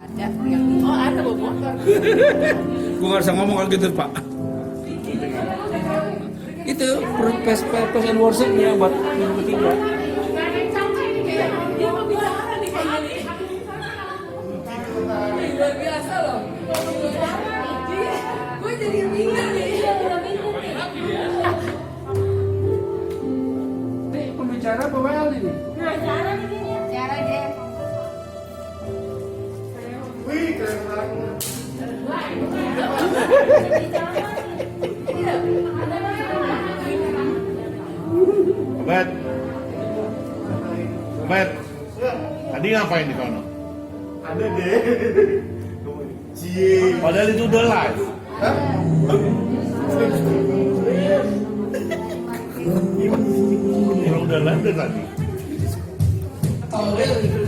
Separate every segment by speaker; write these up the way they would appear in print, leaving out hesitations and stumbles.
Speaker 1: Ada yang ada bawa motor.
Speaker 2: Gue nggak bisa ngomong kalau gitu Pak. Itu press and worshipnya buat minggu ketiga.
Speaker 1: Luar biasa loh. Gue jadi bingung nih.
Speaker 2: Ini pembicara bawel ini.
Speaker 1: Cara deh.
Speaker 3: Wih, keren banget.
Speaker 4: Obet, Obet, tadi ngapain di sana?
Speaker 3: Ada deh. Cie.
Speaker 4: Padahal itu udah live.
Speaker 3: Hah?
Speaker 4: Kalau udah live udah tadi.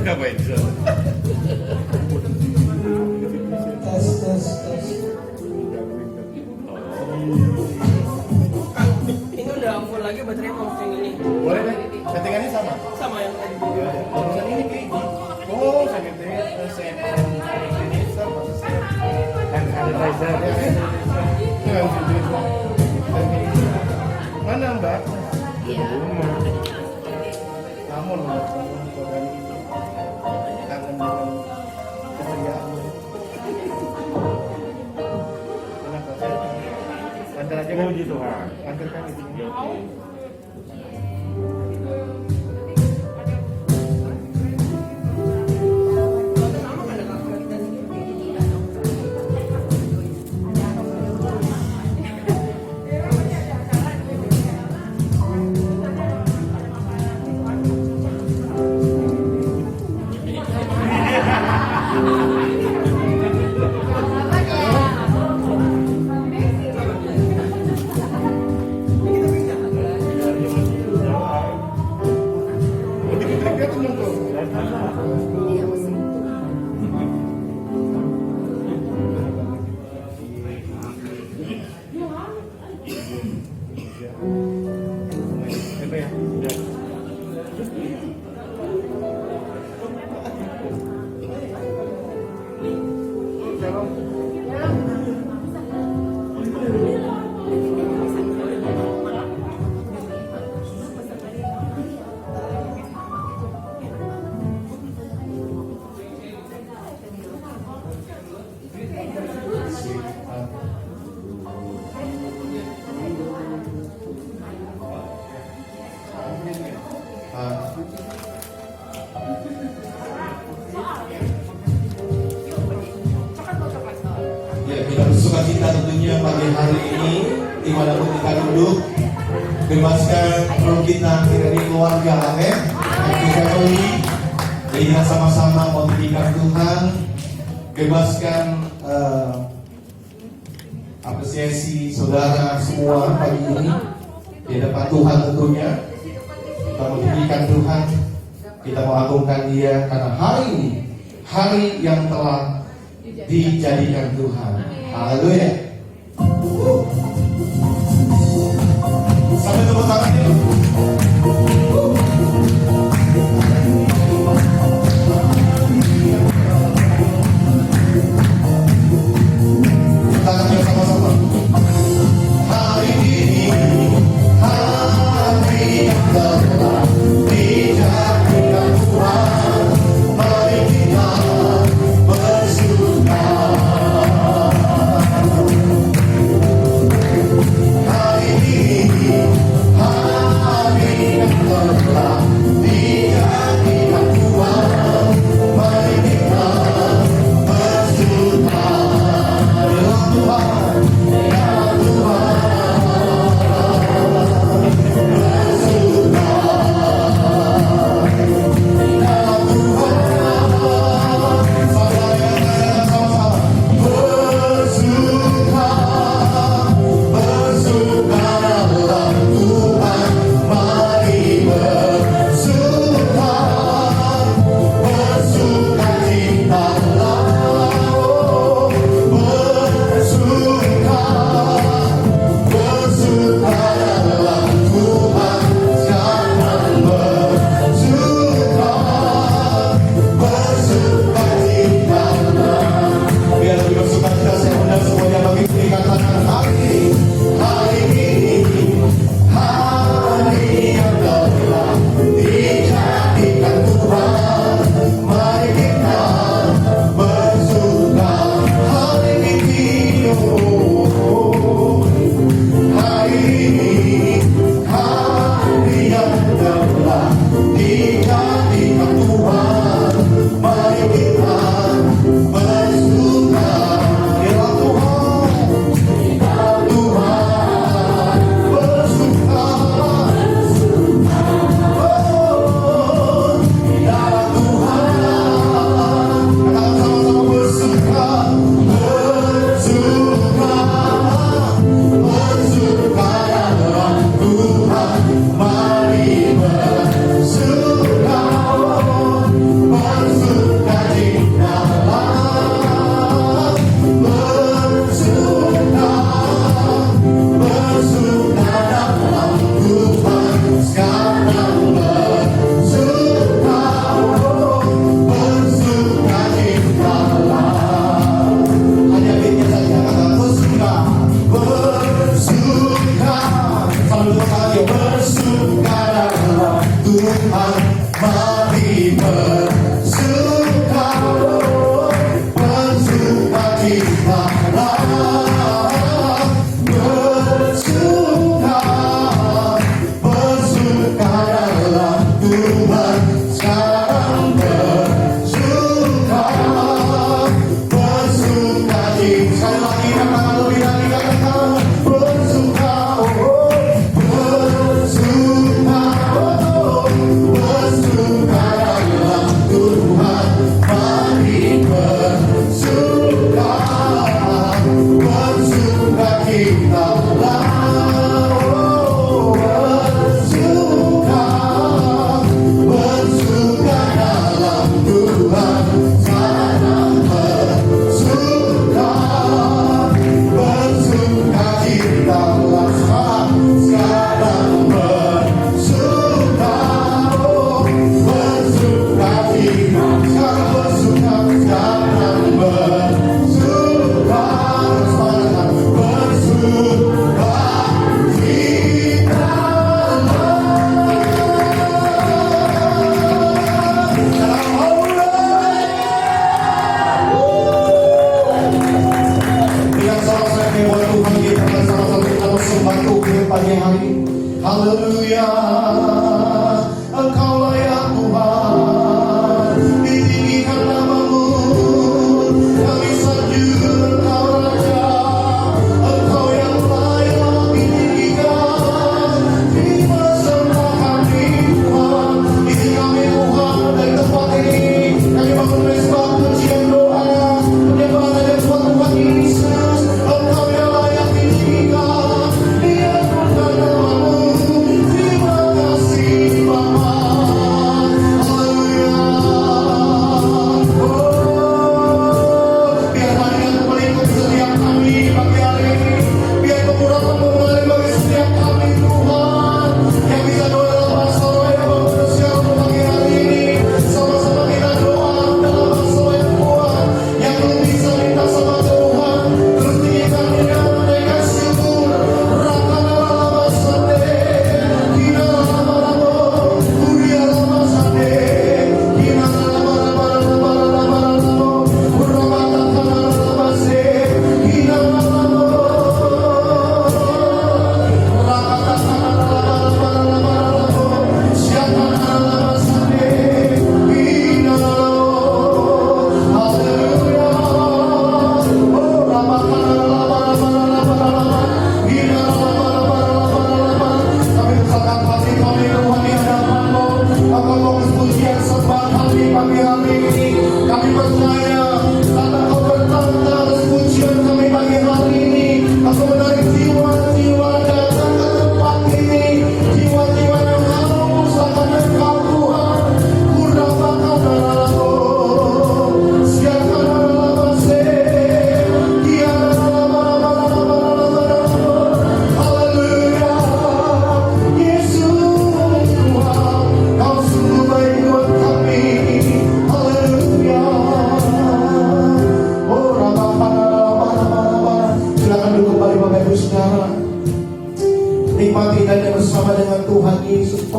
Speaker 4: Ngapain di sana?
Speaker 5: Ini udah full lagi baterai yang ini.
Speaker 3: Boleh deh. Settingannya sama.
Speaker 5: Sama yang tadi.
Speaker 3: Urusan ini kayak gini. Oh, sanitizer. Mana Mbak?
Speaker 1: Iya.
Speaker 3: Namun, kangen dengan keceriaanmu. Kenapa saya? Antar aja kan?
Speaker 4: Puji Tuhan.
Speaker 3: Antar kan gitu. Dikit-dikit temen tuh. Apa ya?
Speaker 6: Ya, kita bersuka cita tentunya pagi hari ini dimanapun kita duduk, bebaskan roh kita dari keluarga, amin. Kita beli, kita sama-sama mentinggikan Tuhan, bebaskan apresiasi saudara semua pagi ini di depan Tuhan tentunya. Kita mentinggikan Tuhan, kita mengagungkan Dia karena hari ini hari yang telah dijadikan Tuhan. Haleluya. Sampai tepuk tangan yuk. Tangannya sama-sama. Hari ini hari yang telah dijadikan Tuhan. Mari kita bersuka. Hari ini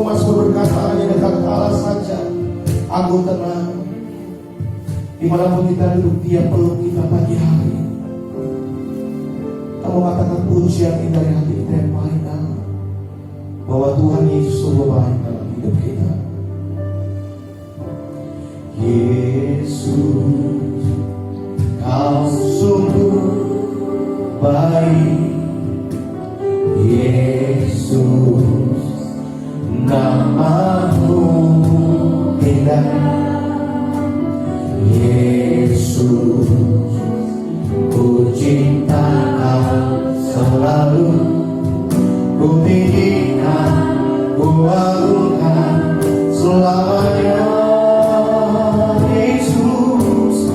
Speaker 6: Mazmur berkata hanya dekat Allah saja aku tenang. Dimanapun kita duduk, Dia peluk kita pagi hari. Kamu katakan pujian ini dari hati kita yang paling dalam, bahwa Tuhan Yesus sungguh baik dalam hidup kita. Yesus, Kau sungguh baik. Yesus, nama-Mu indah. Yesus, ku cinta Kau selalu, ku tinggikan, ku agungkan selamanya. Yesus,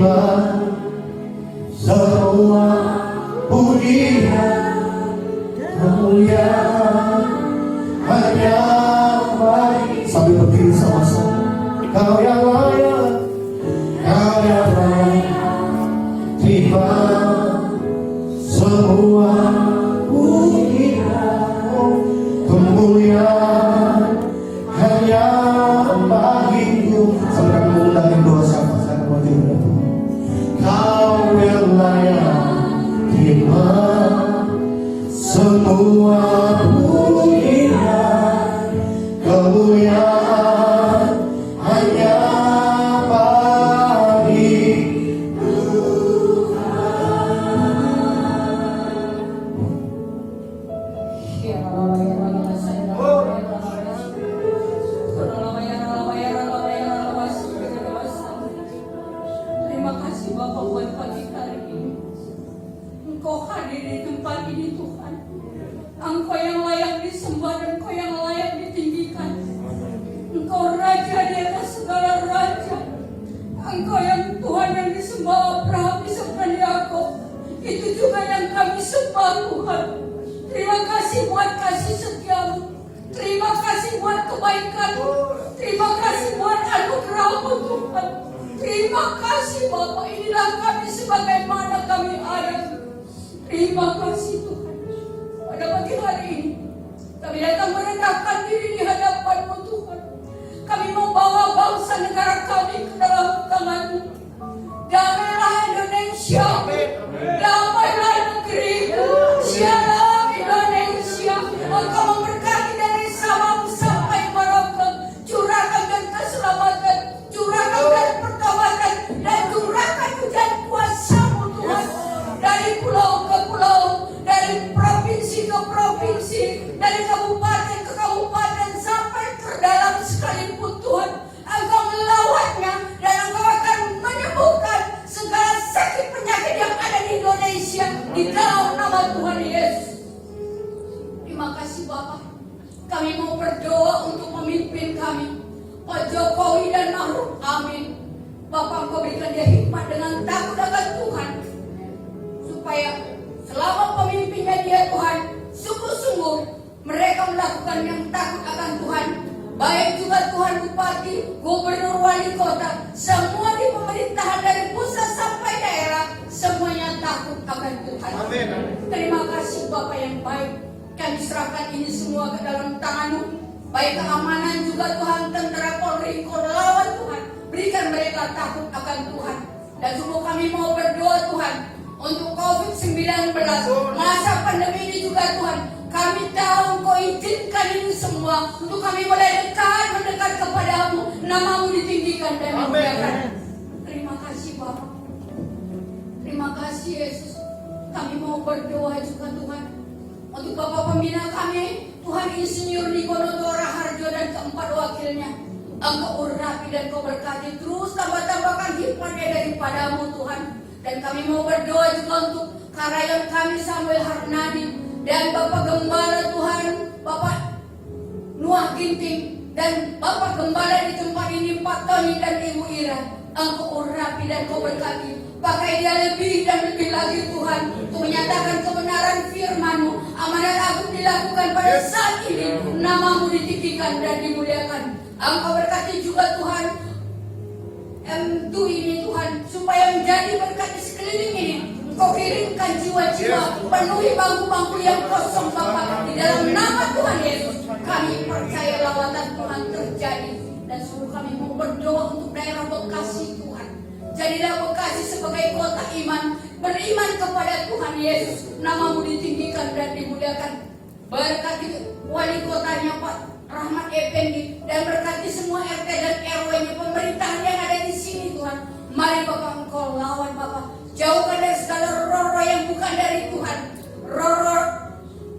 Speaker 6: tiba semua pujian kemuliaan hanya bagi. Sambil berdiri sama-sama. Kau yang layak, kau yang layak, tiba semua pujian kemuliaan hanya bagimu. Sampai kami mengundang doa sama saya wajib. Kau yang layak, tiba semua pujian kemuliaan hanya bagi
Speaker 7: Terima kasih Bapak buat pagi hari ini. Engkau hadir di tempat ini Tuhan. Engkau yang layak disembah dan Engkau yang layak ditinggikan. Engkau Raja di atas segala raja. Engkau yang Tuhan yang disembah Abraham, disembah Yakub. Itu juga yang kami sembah Tuhan. Terima kasih buat kasih setiamu. Terima kasih buat kebaikanmu. Terima kasih buat anugerahmu Tuhan. Terima kasih Bapak, inilah kami sebagaimana kami ada. Terima kasih Tuhan. Pada pagi hari ini kami datang merendahkan diri di hadapan-Mu Tuhan. Kami membawa bangsa negara kami ke dalam tangan-Mu. Damailah Indonesia, damailah negeriku. Shalom Indonesia. Engkau memberkati dari Sabang sampai Merauke. Curahkan dan keselamatan, curahkan dan pertobatan, dan curahkan hujan kuasa-Mu Tuhan. Dari pulau ke pulau, dari provinsi ke provinsi, dari kabupaten ke kabupaten, sampai terdalam sekalipun Tuhan. Engkau melawatnya dan Engkau akan menyembuhkan segala sakit penyakit yang ada di Indonesia di dalam nama Tuhan Yesus. Terima kasih Bapak. Kami mau berdoa untuk memimpin kami, Pak Jokowi dan Ma'ruf. Amin. Bapak, Engkau berikan dia hikmat dengan takut akan Tuhan, supaya selama pemimpinnya dia Tuhan, sungguh-sungguh mereka melakukan yang takut akan Tuhan. Baik juga Tuhan Bupati, Gubernur, Wali Kota, semua di pemerintahan dari pusat sampai daerah, semuanya takut akan Tuhan.
Speaker 3: Amin.
Speaker 7: Terima kasih Bapak yang baik. Kami serahkan ini semua ke dalam tangan-Mu. Baik keamanan juga Tuhan, tentara Polri, Engkau lawan Tuhan. Berikan mereka takut akan Tuhan. Dan semua kami mau berdoa Tuhan untuk COVID-19, masa pandemi ini juga Tuhan. Kami tahu Engkau izinkan ini semua untuk kami boleh mendekat kepada-Mu, nama-Mu ditinggikan dan dimuliakan. Terima kasih Bapak. Terima kasih Yesus. Kami mau berdoa juga Tuhan untuk Bapak Pembina kami, Tuhan Insinyur Nigono Raharjo dan keempat wakilnya. Engkau urapi dan Engkau berkati, terus tambah-tambahkan hikmatnya daripada-Mu Tuhan. Dan kami mau berdoa juga untuk karyawan kami Samuel Harnadi dan Bapak Gembala Tuhan, Bapak Nuah Ginting, dan Bapak Gembala di tempat ini Pak Tony dan Ibu Ira. Engkau urapi dan Engkau berkati, pakai dia lebih dan lebih lagi Tuhan, untuk menyatakan kebenaran firman-Mu. Amanat agung dilakukan pada saat ini, nama-Mu ditinggikan dan dimuliakan. Engkau berkati juga Tuhan M2 ini Tuhan, supaya menjadi berkat di sekeliling ini. Engkau kirimkan jiwa-jiwa, penuhi bangku-bangku yang kosong Bapak, di dalam nama Tuhan Yesus. Kami percaya lawatan Tuhan terjadi. Dan seluruh kami mau berdoa untuk daerah Bekasi Tuhan. Jadilah Bekasi sebagai kota iman, beriman kepada Tuhan Yesus. Nama-Mu ditinggikan dan dimuliakan. Berkati wali kotanya Pak Rahmat Effendi, dan berkati semua RT dan RW-nya, pemerintahan yang ada di sini Tuhan. Mari Bapak, Engkau lawan Bapak. Jauhkan dari segala roh-roh yang bukan dari Tuhan. Roh-roh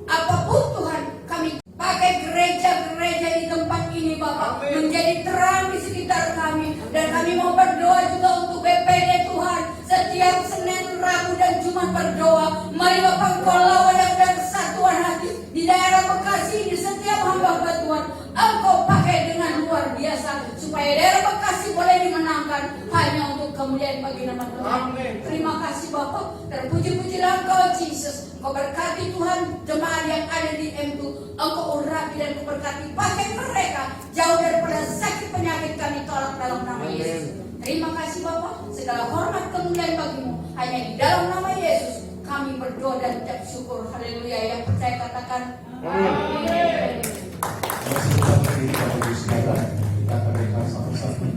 Speaker 7: apapun Tuhan, kami pakai gereja-gereja di tempat ini Bapak, menjadi terang di sekitar kami. Dan kami mau berdoa juga untuk BPD Tuhan. Setiap Senin, Rabu dan Jumat berdoa. Mari Bapak, Engkau lawan dan kesatuan hati di daerah Bekasi, di setiap hamba-hamba Tuhan. Engkau pakai dengan luar biasa, supaya daerah Bekasi boleh dimenangkan hanya untuk kemuliaan bagi nama Tuhan.
Speaker 3: Amin.
Speaker 7: Terima kasih Bapak. Terpuji-pujilah Engkau Jesus. Engkau berkati Tuhan jemaat yang ada di M2. Engkau urapi dan Engkau berkati pakai mereka jauh daripada sakit penyakit, kami tolak dalam nama Yesus. Terima kasih Bapak. Segala hormat kemuliaan bagimu. Hanya di dalam nama Yesus kami berdoa dan ucap syukur. Haleluya. Yang percaya katakan amin.
Speaker 6: Masih tetap kita bagi saudara, kita mereka sama-sama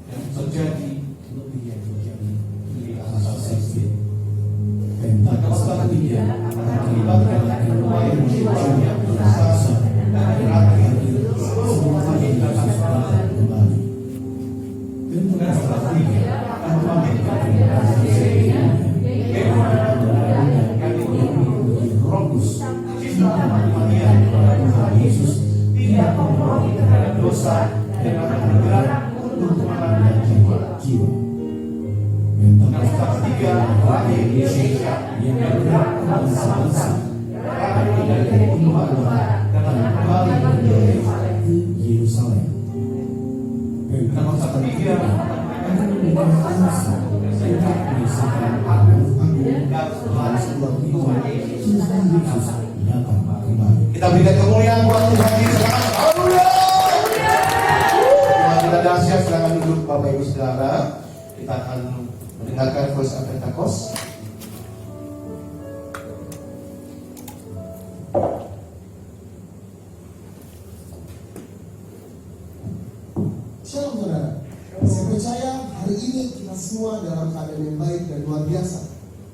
Speaker 6: yang terjadi di atas sisi. Maka setelah dia mengakibatkan kembali jiwanya berusaha dan berakhir semua kita akan kembali. Dan setelah dia akan membangkitkan Rogus, cinta kematian kepada Tuhan Yesus, tidak mempengaruhi terhadap dosa dan akan bergerak untuk kemenangan jiwa. Yang ketiga, lahir Indonesia yang bergerak ke bangsa-bangsa, lahir dari benua barat dan kembali ke Yerusalem. Yang ketiga, akan membuat bangsa sehingga menyesuaikan agung dan Tuhan Tuhan Yesus datang kembali. Kita berikan kemuliaan buat Tuhan Yesus. Haleluya. Kita dahsyat, silakan duduk Bapak Ibu Saudara. Kita akan mendengarkan Voice of Pentecost.
Speaker 8: Shalom saudara. Saya percaya hari ini kita semua dalam keadaan yang baik dan luar biasa.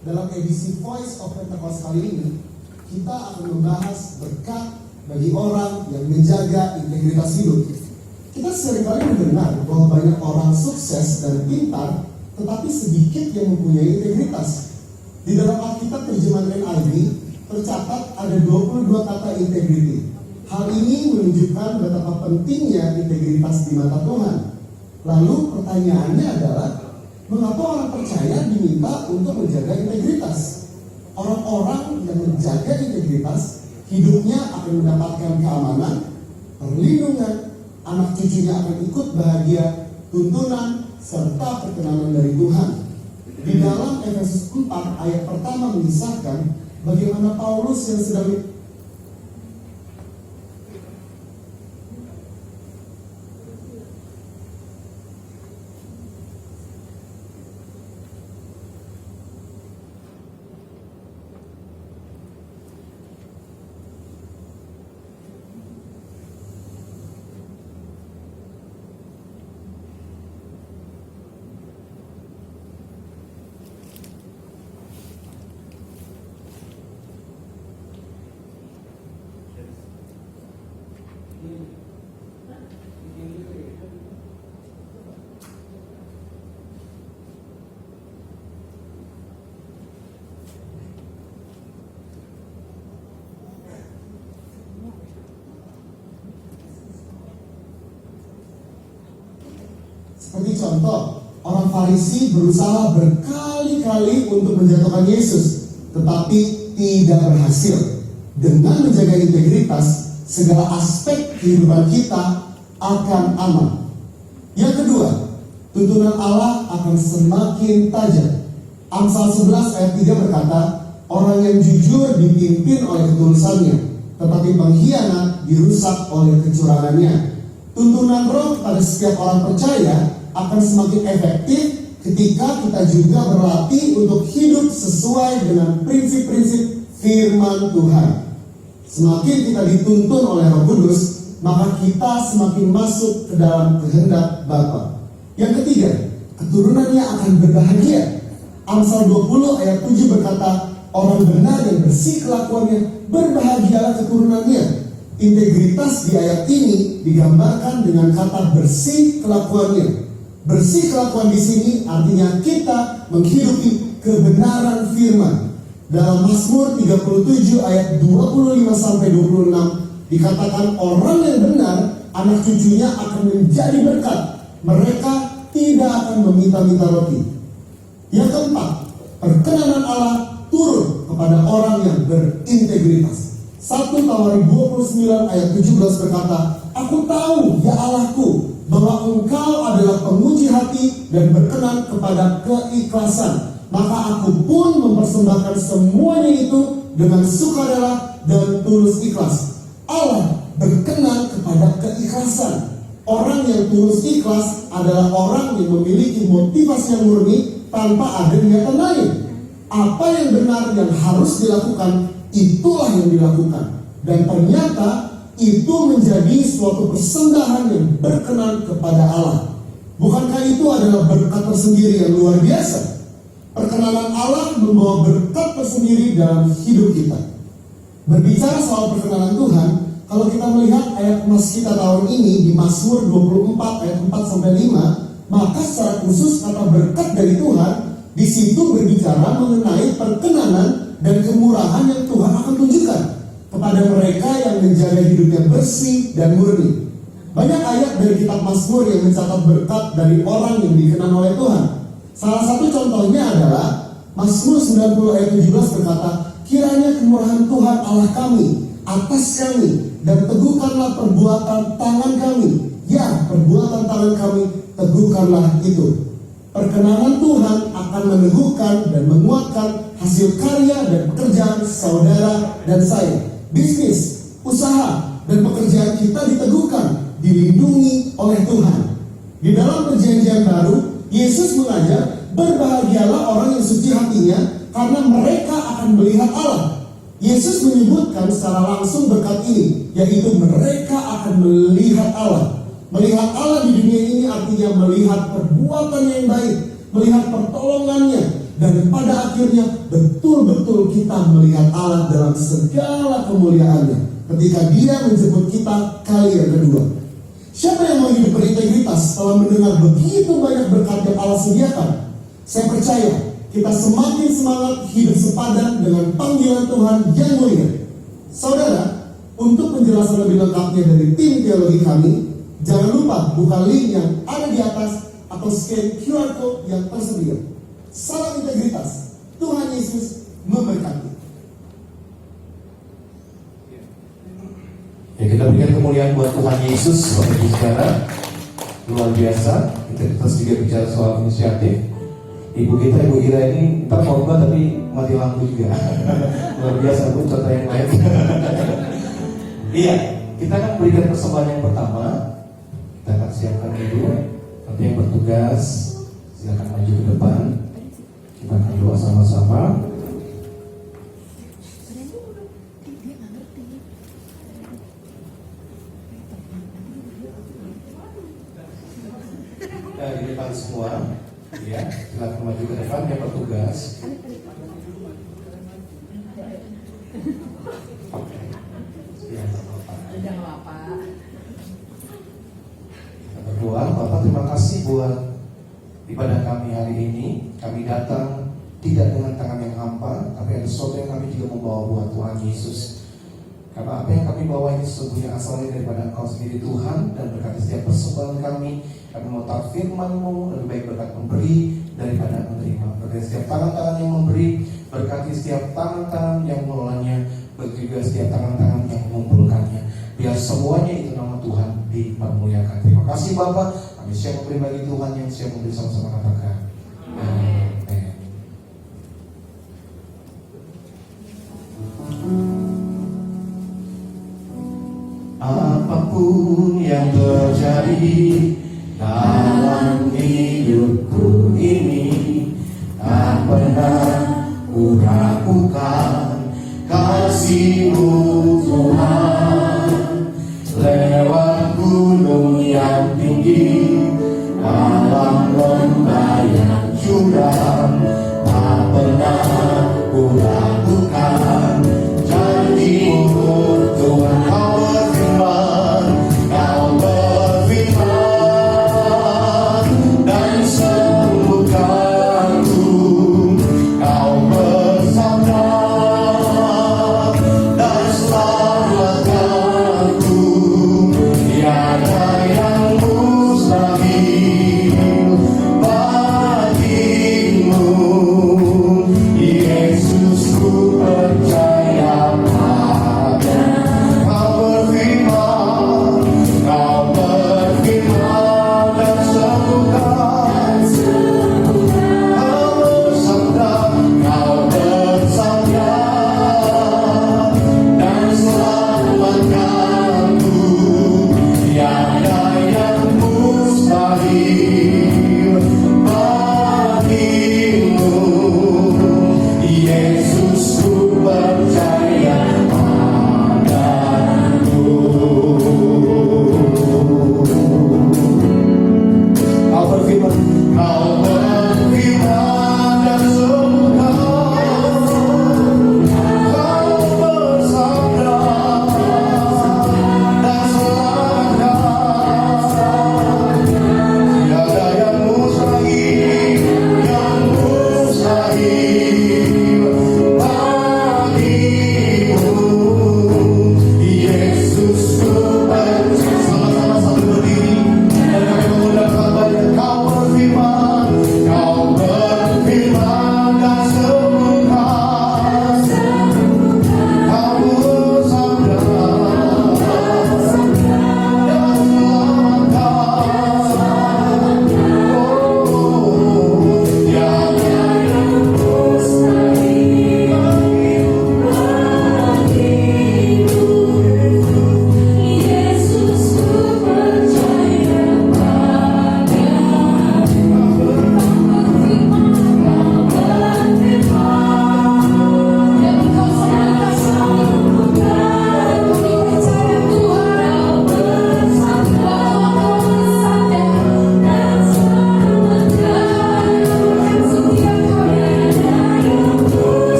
Speaker 8: Dalam edisi Voice of Pentecost kali ini, kita akan membahas berkat bagi orang yang menjaga integritas hidup. Kita seringkali mendengar bahwa banyak orang sukses dan pintar, tetapi sedikit yang mempunyai integritas. Di dalam Alkitab terjemahan NIV tercatat ada 22 kata integrity. Hal ini menunjukkan betapa pentingnya integritas di mata Tuhan. Lalu pertanyaannya adalah, mengapa orang percaya diminta untuk menjaga integritas? Orang-orang yang menjaga integritas, hidupnya akan mendapatkan keamanan, perlindungan, anak cucunya akan ikut bahagia, tuntunan, serta perkenanan dari Tuhan. Di dalam Efesus 4 ayat pertama mengisahkan bagaimana Paulus yang sedang seperti contoh, orang Farisi berusaha berkali-kali untuk menjatuhkan Yesus, tetapi tidak berhasil. Dengan menjaga integritas, segala aspek kehidupan kita akan aman. Yang kedua, tuntunan Allah akan semakin tajam. Amsal 11 ayat 3 berkata, orang yang jujur dipimpin oleh ketulusannya, tetapi pengkhianat dirusak oleh kecurangannya. Tuntunan Roh pada setiap orang percaya akan semakin efektif ketika kita juga berlatih untuk hidup sesuai dengan prinsip-prinsip firman Tuhan. Semakin kita dituntun oleh Roh Kudus, maka kita semakin masuk ke dalam kehendak Bapa. Yang ketiga, keturunannya akan berbahagia. Amsal 20 ayat 7 berkata, orang benar yang bersih kelakuannya, berbahagialah keturunannya. Integritas di ayat ini digambarkan dengan kata bersih kelakuannya. Bersih kelakuan di sini artinya kita menghidupi kebenaran firman. Dalam Mazmur 37 ayat 25-26 dikatakan orang yang benar, anak cucunya akan menjadi berkat. Mereka tidak akan meminta-minta roti. Yang keempat, perkenanan Allah turun kepada orang yang berintegritas. 1 Tawarikh 29 ayat 17 berkata, aku tahu ya Allahku bahwa hati dan berkenan kepada keikhlasan. Maka aku pun mempersembahkan semuanya itu dengan sukarela dan tulus ikhlas. Allah berkenan kepada keikhlasan. Orang yang tulus ikhlas adalah orang yang memiliki motivasi yang murni tanpa ada niatan lain. Apa yang benar yang harus dilakukan, itulah yang dilakukan. Dan ternyata itu menjadi suatu persembahan yang berkenan kepada Allah. Bukankah itu adalah berkat tersendiri yang luar biasa? Perkenanan Allah membawa berkat tersendiri dalam hidup kita. Berbicara soal perkenanan Tuhan, kalau kita melihat ayat emas kita tahun ini di Mazmur 24 ayat 4-5, maka secara khusus kata berkat dari Tuhan di situ berbicara mengenai perkenanan dan kemurahan yang Tuhan akan tunjukkan kepada mereka yang menjaga hidupnya bersih dan murni. Banyak ayat dari kitab Mazmur yang mencatat berkat dari orang yang dikenal oleh Tuhan. Salah satu contohnya adalah Mazmur 90 ayat 17 berkata, kiranya kemurahan Tuhan Allah kami atas kami, dan teguhkanlah perbuatan tangan kami. Ya, perbuatan tangan kami, teguhkanlah itu. Perkenanan Tuhan akan meneguhkan dan menguatkan hasil karya dan pekerjaan saudara dan saya. Bisnis, usaha, dan pekerjaan kita diteguhkan, dilindungi oleh Tuhan. Di dalam perjanjian baru, Yesus mengajar, berbahagialah orang yang suci hatinya, karena mereka akan melihat Allah. Yesus menyebutkan secara langsung berkat ini, yaitu mereka akan melihat Allah. Melihat Allah di dunia ini artinya melihat perbuatannya yang baik, melihat pertolongannya, dan pada akhirnya betul-betul kita melihat Allah dalam segala kemuliaannya ketika Dia menjemput kita kali yang kedua. Siapa yang mau hidup berintegritas setelah mendengar begitu banyak berkat yang Allah sediakan? Saya percaya kita semakin semangat hidup sepadan dengan panggilan Tuhan yang mulia. Saudara, untuk penjelasan lebih lengkapnya dari tim teologi kami, jangan lupa buka link yang ada di atas atau scan QR code yang tersedia. Salam integritas. Tuhan Yesus memberkati.
Speaker 6: Ya, kita berikan kemuliaan buat Tuhan Yesus sebagai bicara luar biasa. Kita terus juga bicara soal inisiatif. Ibu Ira ini ntar khotbah tapi mati lampu juga. Luar biasa pun contoh yang lain. Iya, kita akan berikan persembahan yang pertama. Kita akan siapkan dulu. Nanti yang bertugas silakan maju ke depan. Kita akan doa sama-sama. Di depan semua, ya, silakan maju ke depan yang bertugas. Ya,
Speaker 1: Jangan apa.
Speaker 6: kita berdoa. Bapak, terima kasih buat ibadah kami hari ini. Kami datang tidak dengan tangan yang hampa, tapi ada sesuatu yang kami juga membawa buat Tuhan Yesus. Karena apa yang kami bawa ini sesungguhnya asalnya daripada Engkau sendiri Tuhan, dan berkati setiap persembahan kami. Kami mau taat firman-Mu, lebih baik berkat memberi daripada menerima. Berkati setiap tangan-tangan yang memberi, berkati setiap tangan-tangan yang mengelolanya, begitu juga setiap tangan-tangan yang mengumpulkannya. Biar semuanya itu nama Tuhan dipermuliakan. Terima kasih Bapak. Kami siap memberi bagi Tuhan yang siap memberi, sama-sama katakan. Amin. Apapun yang terjadi dalam hidupku ini, tak pernah ku ragukan kasih-Mu Tuhan. Lewat gunung yang tinggi, dalam lembah yang curam, tak pernah ku ragukan janji-Mu Tuhan. Kau berfirman dan sembuhkanku. Kau bersabda dan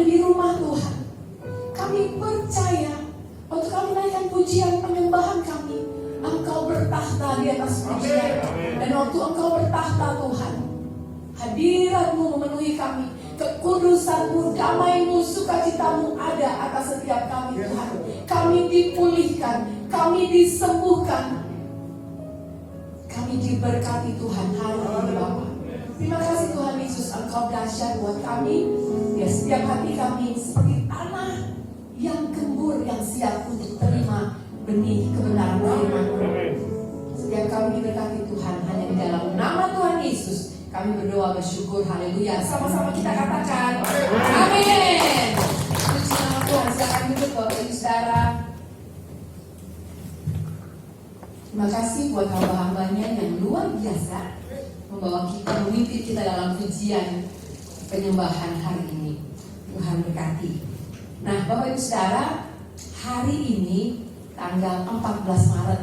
Speaker 7: ada di rumah Tuhan. Kami percaya waktu kami naikkan pujian penyembahan kami, Engkau bertahta di atas pujian. Dan waktu Engkau bertahta Tuhan, hadirat-Mu memenuhi kami, kekudusan-Mu, damai-Mu, sukacita-Mu ada atas setiap kami Tuhan. Kami dipulihkan, kami disembuhkan, kami diberkati Tuhan hari ini Bapa. Terima kasih Tuhan Yesus, Engkau dahsyat buat kami. Ya, setiap hati kami seperti tanah yang gembur, yang siap untuk terima benih kebenaran firman-Mu. Setiap kami diberkati Tuhan, hanya di dalam nama Tuhan Yesus kami berdoa bersyukur. Haleluya. Sama-sama kita katakan amin. Puji nama Tuhan. Silakan duduk Bapak Ibu Saudara. Terima kasih buat hamba-hambanya yang luar biasa membawa kita, memimpin kita dalam pujian penyembahan hari ini. Tuhan berkati. Nah Bapak Ibu Saudara, hari ini tanggal 14 Maret,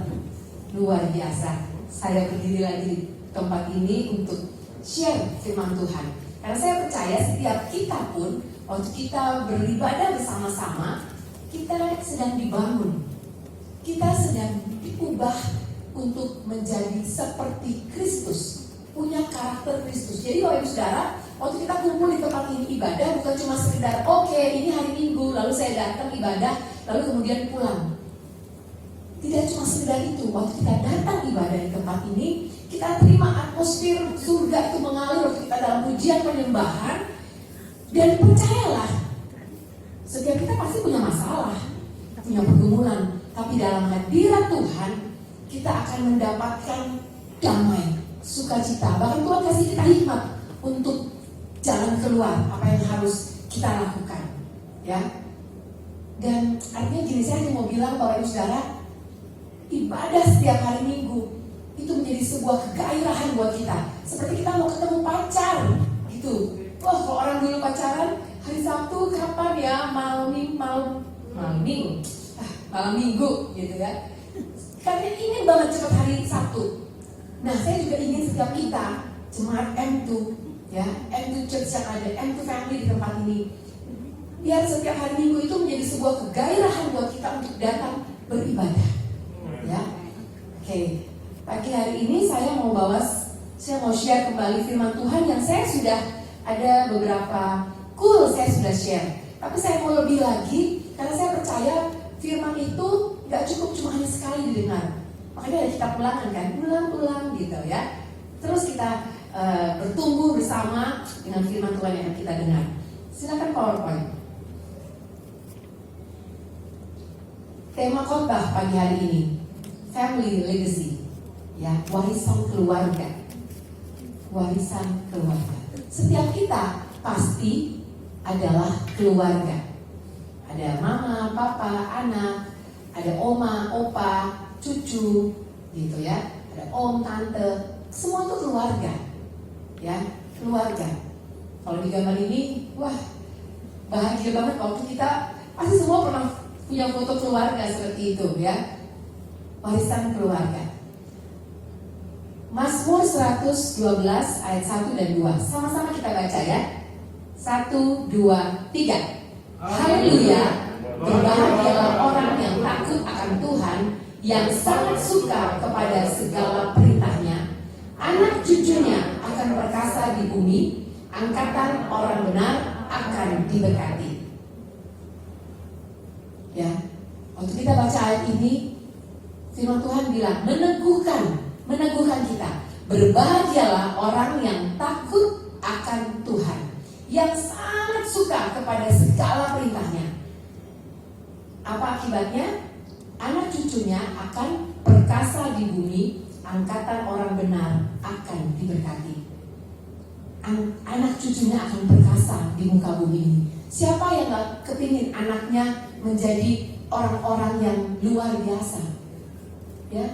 Speaker 7: luar biasa. Saya berdiri lagi di tempat ini untuk share firman Tuhan. Karena saya percaya setiap kita pun, waktu kita beribadah bersama-sama, kita sedang dibangun. Kita sedang diubah untuk menjadi seperti Kristus, punya karakter Kristus. Jadi Bapak Ibu Saudara, waktu kita kumpul di tempat ini ibadah bukan cuma sekedar oke, ini hari Minggu, lalu saya datang ibadah, lalu kemudian pulang. Tidak cuma sekedar itu. Waktu kita datang ibadah di tempat ini, kita terima atmosfer surga itu mengalir waktu kita dalam pujian penyembahan. Dan percayalah, setiap kita pasti punya masalah, punya pergumulan, tapi dalam hadirat Tuhan kita akan mendapatkan damai, sukacita. Bahkan Tuhan kasih kita hikmat untuk jalan keluar apa yang harus kita lakukan, ya. Dan artinya gini, saya mau bilang Bapak Ibu Saudara, ibadah setiap hari Minggu itu menjadi sebuah kegairahan buat kita. Seperti kita mau ketemu pacar gitu. Wah, kalau orang dulu pacaran hari Sabtu kapan ya? Malam Minggu gitu ya. Karena ingin banget cepat hari Sabtu. Nah, saya juga ingin setiap kita jemaat M2 ya, M2 Church yang ada, M2 Family di tempat ini, biar setiap hari Minggu itu menjadi sebuah kegairahan buat kita untuk datang beribadah. Ya, oke. Pagi hari ini saya mau share kembali firman Tuhan yang saya sudah ada beberapa saya sudah share. Tapi saya mau lebih lagi karena saya percaya firman itu nggak cukup cuma hanya sekali didengar. Makanya ada kitab ulangan kan, ulang-ulang gitu ya. Terus kita bertumbuh bersama dengan firman Tuhan yang kita dengar. Silakan PowerPoint. Tema khotbah pagi hari ini, Family Legacy, ya, warisan keluarga. Warisan keluarga. Setiap kita pasti adalah keluarga. Ada mama, papa, anak, ada oma, opa, cucu, gitu ya. Ada om, tante, semua itu keluarga, ya, keluarga. Kalau di gambar ini, wah, bahagia banget waktu kita pasti semua pernah punya foto keluarga seperti itu, ya. Warisan keluarga. Mazmur 112 ayat 1 dan 2. Sama-sama kita baca ya. 1, 2, 3. Haleluya. Berbahagialah orang yang takut akan Tuhan, yang sangat suka kepada segala perintahnya. Anak cucunya akan perkasa di bumi, angkatan orang benar akan diberkati. Ya, waktu kita baca ayat ini, firman Tuhan bilang meneguhkan kita. Berbahagialah orang yang takut akan Tuhan, yang sangat suka kepada segala perintahnya. Apa akibatnya? Anak cucunya akan perkasa di bumi, angkatan orang benar akan diberkati. Anak cucunya akan perkasa di muka bumi ini. Siapa yang gak kepingin anaknya menjadi orang-orang yang luar biasa? Ya,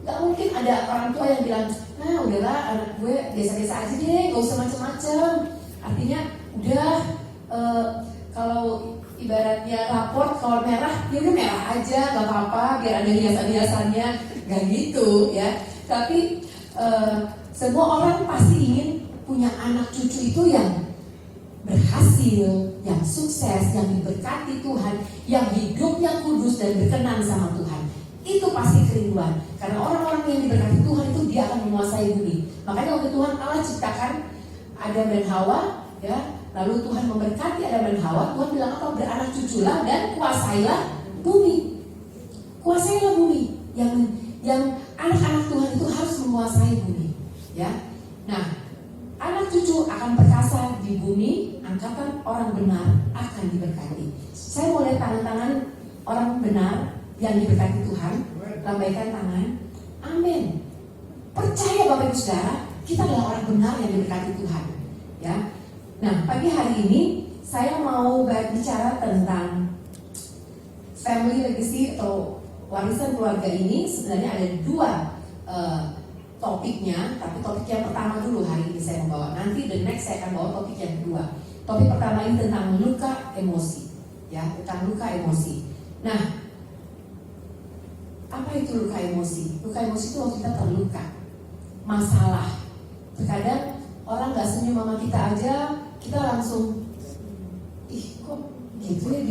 Speaker 7: gak mungkin ada orang tua yang bilang, nah udahlah anak gue biasa-biasa aja deh, gak usah macem-macem. Artinya udah kalau ibaratnya raport kalau merah, ya udah merah aja, gak apa-apa, biar ada hiasan-hiasannya, gak gitu ya. Tapi semua orang pasti ingin punya anak cucu itu yang
Speaker 9: berhasil, yang sukses, yang diberkati Tuhan, yang hidupnya kudus dan berkenan sama Tuhan. Itu pasti kerinduan. Karena orang-orang yang diberkati Tuhan itu dia akan menguasai bumi. Makanya waktu Tuhan Allah ciptakan Adam dan Hawa, ya, lalu Tuhan memberkati Adam dan Hawa. Tuhan bilang apa? Beranak cuculah dan kuasailah bumi. Kuasailah bumi. Yang anak-anak Tuhan itu harus menguasai bumi, ya. Nah, anak cucu akan perkasa di bumi, angkatan orang benar akan diberkati. Saya mau lihat tangan-tangan orang benar yang diberkati Tuhan. Lambaikan tangan. Amin. Percaya Bapak Ibu Saudara, kita adalah orang benar yang diberkati Tuhan, ya. Nah, pagi hari ini saya mau berbicara tentang family legacy atau warisan keluarga. Ini sebenarnya ada dua topiknya, tapi topik yang pertama dulu hari ini saya membawa. Nanti the next saya akan bawa topik yang kedua. Topik pertama ini tentang luka emosi, ya, tentang luka emosi. Nah, apa itu luka emosi? Luka emosi itu waktu kita terluka, masalah. Terkadang orang nggak senyum sama kita aja, kita langsung, ih kok gitu ya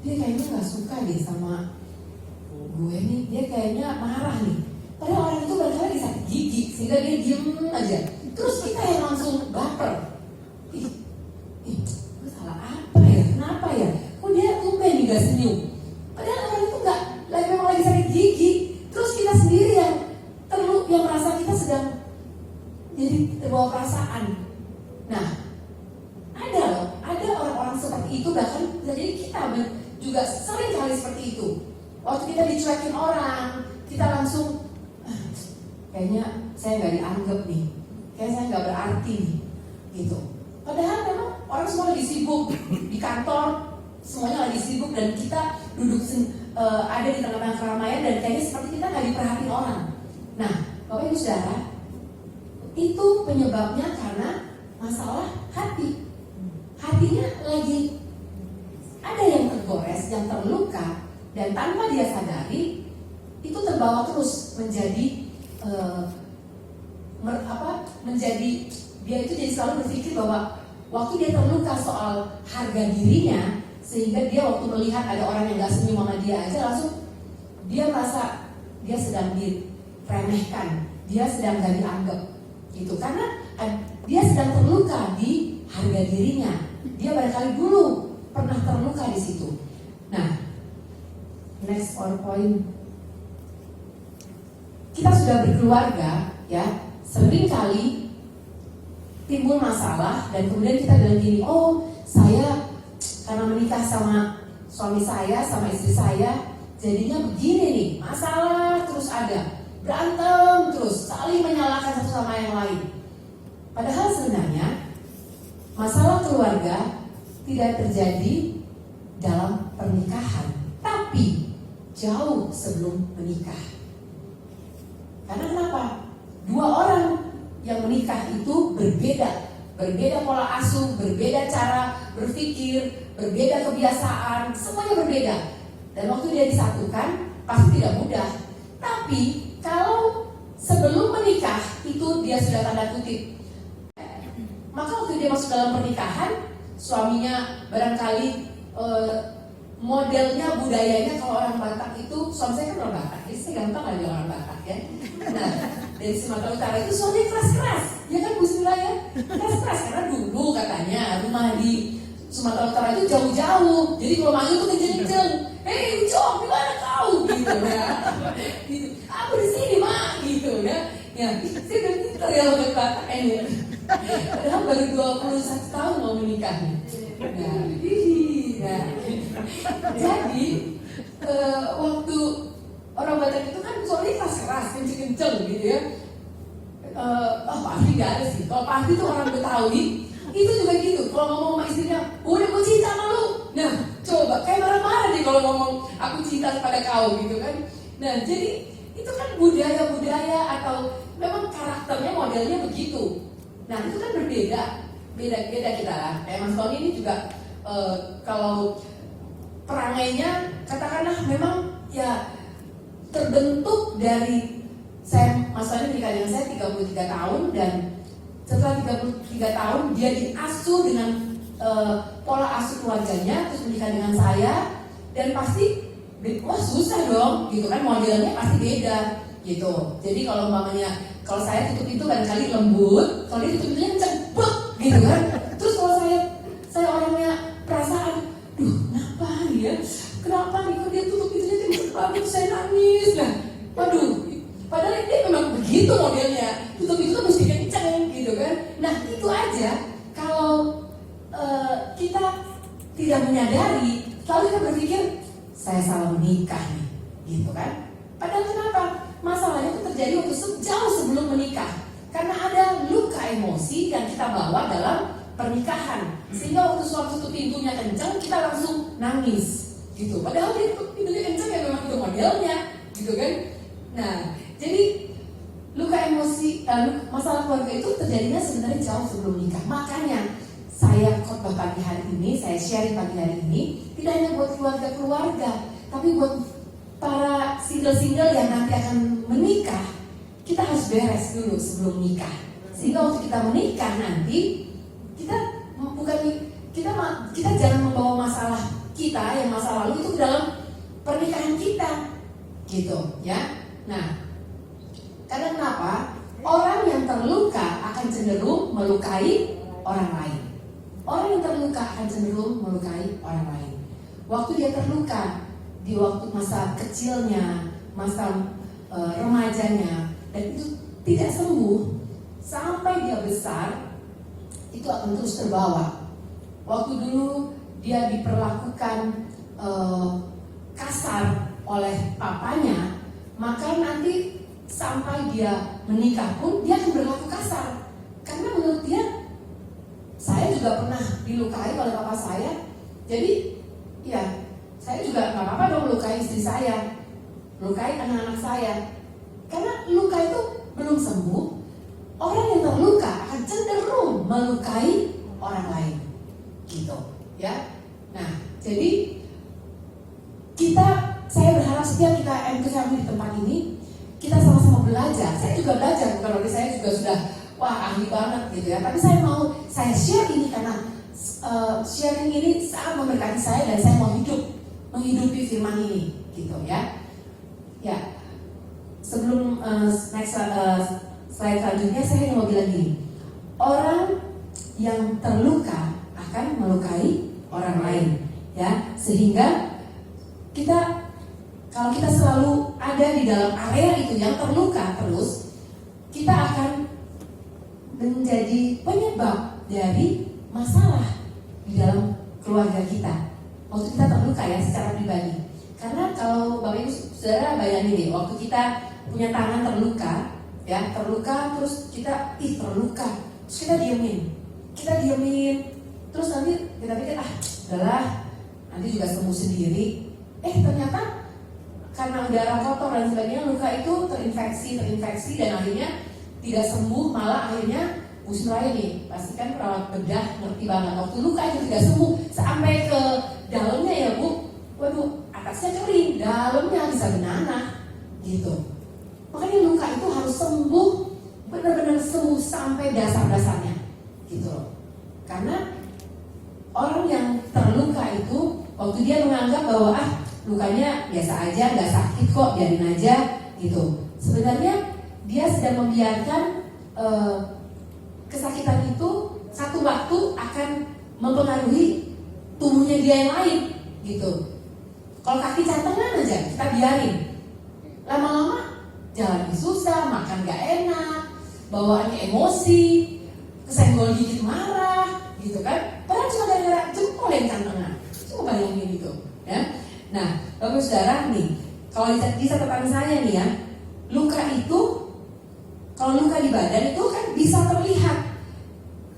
Speaker 9: dia kayaknya nggak suka deh sama gue nih, dia kayaknya marah nih. Padahal orang itu barangkali lagi sakit gigi, sehingga dia diem aja. Terus kita yang langsung baper. Ih, gue salah apa ya? Kenapa ya? Kok dia tumben nih gak senyum? Padahal orang itu memang lagi sakit gigi. Terus kita sendiri yang merasa kita sedang jadi terbawa perasaan. Nah, ada orang-orang seperti itu, bahkan jadi kita juga sering kali seperti itu. Waktu kita dicuekin orang, kita langsung kayaknya saya nggak dianggap nih, kayak saya nggak berarti nih, gitu. Padahal memang orang semua lagi sibuk di kantor, semuanya lagi sibuk dan kita duduk ada di tengah-tengah keramaian dan kayaknya seperti kita nggak diperhatiin orang. Nah, Bapak Ibu Saudara, itu penyebabnya karena masalah hati. Hatinya lagi ada yang tergores, yang terluka, dan tanpa dia sadari itu terbawa terus menjadi dia itu jadi selalu berpikir bahwa waktu dia terluka soal harga dirinya, sehingga dia waktu melihat ada orang yang gak senyum sama dia aja langsung dia merasa dia sedang diremehkan, dia sedang gak dianggap gitu, karena dia sedang terluka di harga dirinya. Dia barangkali dulu pernah terluka di situ. Nah, next PowerPoint. Kita sudah berkeluarga, ya, sering kali timbul masalah dan kemudian kita bilang gini, oh saya karena menikah sama suami saya, sama istri saya, jadinya begini nih, masalah terus ada, berantem terus, saling menyalahkan satu sama yang lain. Padahal sebenarnya masalah keluarga tidak terjadi dalam pernikahan, tapi jauh sebelum menikah. Karena kenapa? Dua orang yang menikah itu berbeda pola asuh, berbeda cara berpikir, berbeda kebiasaan, semuanya berbeda. Dan waktu dia disatukan, pasti tidak mudah. Tapi kalau sebelum menikah itu dia sudah tanda kutip, maka waktu dia masuk dalam pernikahan, suaminya barangkali modelnya, budayanya, kalau orang Batak itu, suami saya kan orang Batak, jadi saya gampang aja orang Batak ya. Nah, dari Sumatera Utara itu suaminya keras-keras, ya kan Bu Sila ya, keras-keras karena dulu katanya rumah di Sumatera Utara itu jauh-jauh, jadi kalau manggil tuh kenceng-kenceng, hei Ucok, di mana kau? Gitu ya, gitu. Aku di sini mak, gitu ya. Ya, saya udah pintar ya orang Batak ini. Padahal baru 21 tahun mau menikah nih. Nah, jadi waktu orang Batak itu kan suami keras-keras, kenceng-kenceng gitu ya. Pasti gak ada sih. Kalau pasti tuh orang Betawi itu juga gitu. Kalau ngomong sama istrinya, udah gue cinta sama lu. Nah, coba kayak marah-marah nih kalau ngomong aku cinta kepada kau gitu kan. Nah, jadi itu kan budaya-budaya atau memang karakternya modelnya begitu. Nah, itu kan beda kita lah. Kayak Mas Tony ini juga kalau perangainya katakanlah memang ya terbentuk dari Mas Tony menikah dengan saya 33 tahun dan setelah 33 tahun dia diasuh dengan pola asuh keluarganya, terus menikah dengan saya, dan pasti wah susah dong, gitu kan, modelnya pasti beda, gitu. Jadi kalau kalau saya tutup itu kadang-kali lembut, kalau dia tutup pintunya cepet, gitu kan. Terus kalau saya orangnya perasaan, kenapa nih kok dia tutup pintunya cepet banget, saya nangis lah. Waduh, padahal dia memang begitu modelnya, tutup itu mesti kenceng, gitu kan. Nah itu aja, kalau kita tidak menyadari, lalu kita berpikir saya salah menikah nih, gitu kan. Padahal kenapa? Masalahnya itu terjadi waktu jauh sebelum menikah, karena ada luka emosi yang kita bawa dalam pernikahan, sehingga waktu suami tutup pintunya kencang kita langsung nangis, gitu. Padahal dia tutup pintunya kencang ya memang itu modelnya, gitu kan. Nah, jadi luka emosi, masalah keluarga itu terjadinya sebenarnya jauh sebelum nikah. Makanya saya khotbah pagi hari ini, saya sharing pagi hari ini, tidak hanya buat keluarga-keluarga, tapi buat para single-single yang nanti akan menikah. Kita harus beres dulu sebelum nikah, sehingga waktu kita menikah nanti kita jangan membawa masalah kita yang masa lalu itu ke dalam pernikahan kita, gitu ya. Nah, karena kenapa? Orang yang terluka akan cenderung melukai orang lain. Orang yang terluka akan cenderung melukai orang lain. Waktu dia terluka, di waktu masa kecilnya, masa remajanya, dan itu tidak sembuh, sampai dia besar, itu akan terus terbawa. Waktu dulu dia diperlakukan kasar oleh papanya, maka nanti sampai dia menikah pun dia akan berlaku kasar. Karena menurut dia, saya juga pernah dilukai oleh papa saya, jadi ya saya juga nggak apa-apa dong melukai istri saya, melukai anak-anak saya. Karena luka itu belum sembuh, orang yang terluka akan cenderung melukai orang lain, gitu ya. Nah, jadi saya berharap setiap kita MKM di tempat ini, kita sama-sama belajar. Saya juga belajar, bukan berarti saya juga sudah ahli banget gitu ya. Tapi saya share ini karena sharing ini sangat memberkati saya, dan saya mau menghidupi firman ini, gitu ya. Ya, sebelum next slide selanjutnya, saya mau bilang gini, orang yang terluka akan melukai orang lain, ya. Sehingga kalau kita selalu ada di dalam area itu yang terluka terus, kita akan menjadi penyebab dari masalah di dalam keluarga kita. Waktu kita terluka ya secara pribadi. Karena kalau Bapak Ibu Saudara bayangin deh, waktu kita punya tangan terluka, ya terluka terus kita terluka, terus kita diemin, terus nanti kita pikir udahlah, nanti juga sembuh sendiri. Ternyata karena udara kotor dan sebagainya, luka itu terinfeksi dan akhirnya tidak sembuh, malah akhirnya Bu Suraya nih, pasti kan perawat bedah ngerti banget, waktu luka itu tidak sembuh sampai ke dalamnya ya Bu, waduh atasnya kering, dalamnya bisa benanah gitu. Makanya luka itu harus sembuh, benar-benar sembuh sampai dasar-dasarnya gitu loh. Karena orang yang terluka itu waktu dia menganggap bahwa lukanya biasa aja, nggak sakit kok, biarin aja gitu. Sebenarnya dia sedang membiarkan kesakitan itu satu waktu akan mempengaruhi tubuhnya dia yang lain gitu. Kalau kaki cantengan aja kita biarin, lama-lama jalan susah, makan gak enak, bawaannya emosi, kesenggol dikit marah gitu kan. Padahal cuma gara-gara jempol yang cantengan. Coba bayangin gitu ya. Nah, Bapak Saudara nih, kalau di catatan saya nih ya, luka itu, kalau luka di badan itu kan bisa terlihat,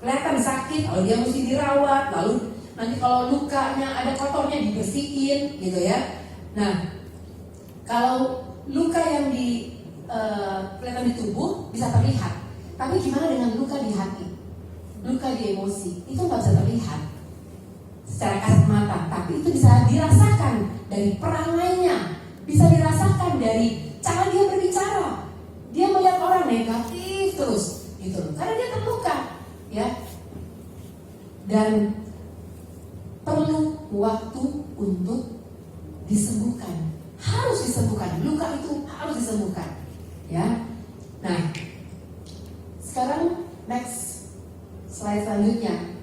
Speaker 9: kelihatan sakit, kalau dia mesti dirawat, lalu nanti kalau lukanya ada kotornya dibersihin gitu ya. Nah, kalau luka yang kelihatan di tubuh bisa terlihat, tapi gimana dengan luka di hati, luka di emosi, itu nggak bisa terlihat secara kasat mata, tapi itu bisa dirasakan dari perangainya, bisa dirasakan dari cara dia berbicara, dia melihat orang negatif terus gitu loh, karena dia terluka ya. Dan waktu untuk disembuhkan. Harus disembuhkan. Luka itu harus disembuhkan. Ya. Nah, sekarang next slide selanjutnya.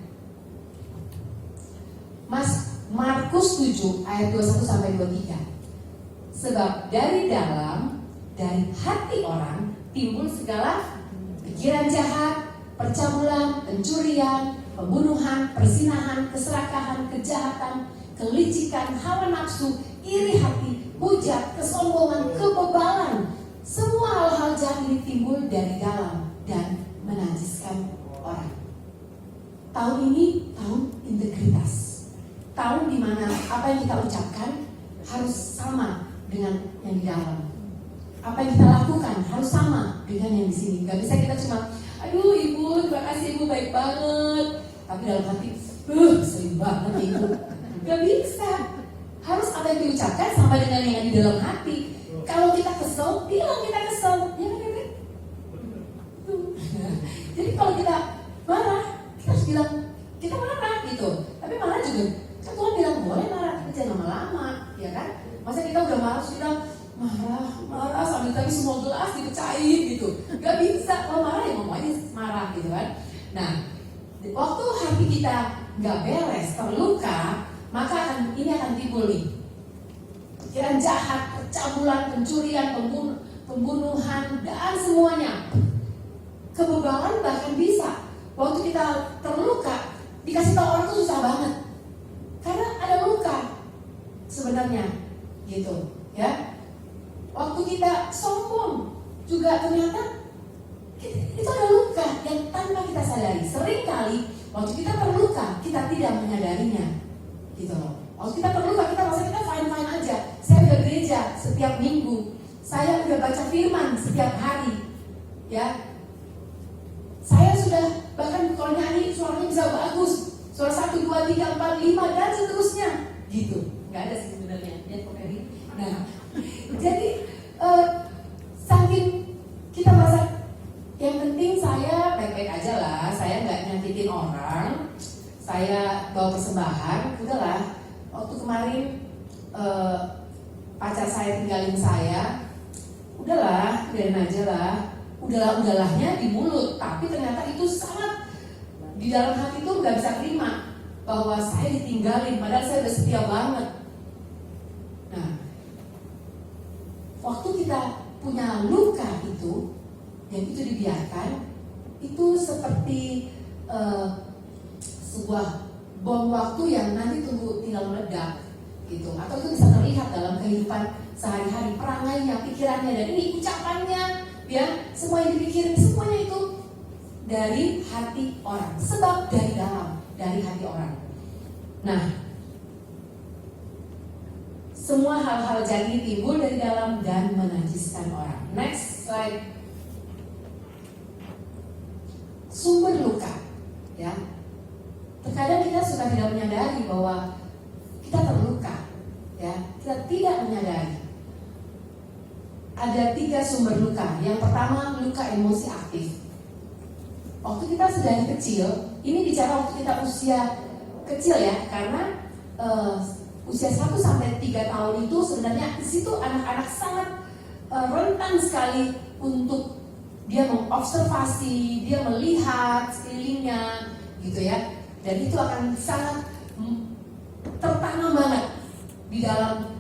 Speaker 9: Markus 7 ayat 21 sampai 23. Sebab dari hati orang timbul segala pikiran jahat, percabulan, pencurian, pembunuhan, persinahan, keserakahan, kejahatan, kelicikan, hawa nafsu, iri hati, hujat, kesombongan, kebebalan. Semua hal-hal jahat ini timbul dari dalam dan menajiskan orang. Tahun ini tahun integritas. Tahun dimana apa yang kita ucapkan harus sama dengan yang di dalam. Apa yang kita lakukan harus sama dengan yang di sini. Gak bisa kita cuma, aduh ibu, terima kasih ibu, baik banget. Tapi dalam hati, sering banget ibu. Gak bisa. Harus apa yang diucapkan sama dengan yang di dalam hati. Kalau kita kesel, bilang kita kesel. Ya kan? Jadi kalau kita marah, kita harus bilang kita marah gitu. Tapi marah juga, kan Tuhan bilang boleh marah, tapi jangan lama-lama, ya kan? Masa kita udah marah, terus bilang marah sambil tadi semua gelas dipecahin gitu. Gak bisa, kalau marah ya ngomongnya marah gitu kan. Nah, waktu hati kita gak beres, terluka, maka ini akan timbul nih pikiran jahat, percabulan, pencurian, pembunuhan, dan semuanya. Kebebalan bahkan bisa. Waktu kita terluka, dikasih tahu orang itu susah banget. Karena ada luka sebenarnya, gitu, ya. Waktu kita sombong juga ternyata itu ada luka yang tanpa kita sadari. Seringkali waktu kita terluka, kita tidak menyadarinya, gitu loh. Waktu kita terluka, kita merasa kita fine-fine aja. Saya udah gereja setiap minggu, saya udah baca firman setiap hari, ya. Saya sudah bahkan kalau nyanyi suaranya bisa bagus, suara 1, 2, 3, 4, 5 dan seterusnya, gitu. Nggak ada sih sebenarnya, ya Pokeri. Nah, jadi saking kita merasa yang penting saya baik-baik aja lah, saya nggak nyakitin orang, saya bawa persembahan, udahlah. Waktu kemarin pacar saya tinggalin saya, udahlah, biarin aja lah. Udahlah-udahlah-nya di mulut, tapi ternyata itu sangat di dalam hati itu nggak bisa terima bahwa saya ditinggalin, padahal saya udah setia banget. Nah, waktu kita punya luka itu, yang itu dibiarkan, itu seperti sebuah bom waktu yang nanti tunggu tinggal meledak, gitu. Atau itu bisa terlihat dalam kehidupan sehari-hari, perangainya, pikirannya, dan ini ucapannya. Ya, semua yang dipikirin, semuanya itu dari hati orang. Sebab dari dalam, dari hati orang. Nah, semua hal-hal jahat ini timbul dari dalam dan menajiskan orang. Next slide. Sumber luka, ya. Terkadang kita suka tidak menyadari bahwa kita terluka, ya. Kita tidak menyadari. Ada 3 sumber luka. Yang pertama, luka emosi aktif. Waktu kita sedang kecil, ini bicara waktu kita usia kecil ya, karena usia 1 sampai 3 tahun itu sebenarnya di situ anak-anak sangat rentan sekali untuk dia mengobservasi, dia melihat sekelilingnya, gitu ya. Dan itu akan sangat tertanam banget di dalam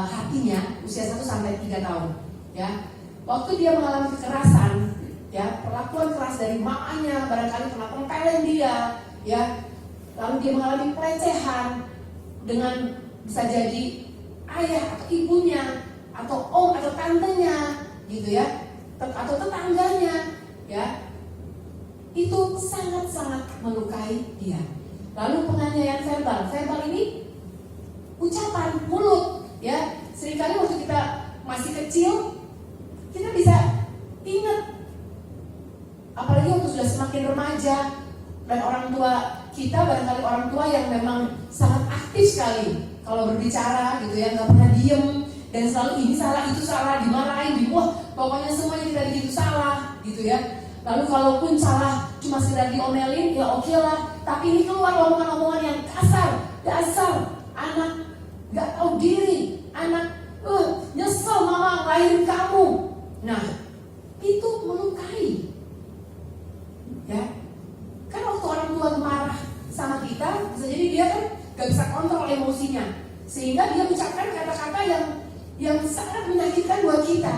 Speaker 9: hatinya usia 1 sampai 3 tahun, ya. Waktu dia mengalami kekerasan, ya, perlakuan keras dari makanya, barangkali pernah tempelin dia, ya. Lalu dia mengalami pelecehan dengan bisa jadi ayah atau ibunya atau om atau tantenya, gitu ya, atau tetangganya, ya. Itu sangat-sangat melukai dia. Lalu penganiayaan verbal ini ucapan mulut, ya. Seringkali waktu kita masih kecil, kita bisa ingat, apalagi waktu sudah semakin remaja dan orang tua kita, barangkali orang tua yang memang sangat aktif sekali kalau berbicara, gitu ya, nggak pernah diem dan selalu ini salah, itu salah, dimarahin, wah pokoknya semuanya kita gitu salah, gitu ya. Lalu kalaupun salah cuma sekedar diomelin, ya oke lah. Tapi ini keluar omongan-omongan yang kasar, dasar anak nggak tahu diri, anak nyesel mama ngelahirin kamu. Nah, itu melukai. Ya, kan waktu orang tua marah sama kita, bisa jadi dia kan gak bisa kontrol emosinya, sehingga dia mengucapkan kata-kata yang sangat menyakitkan buat kita.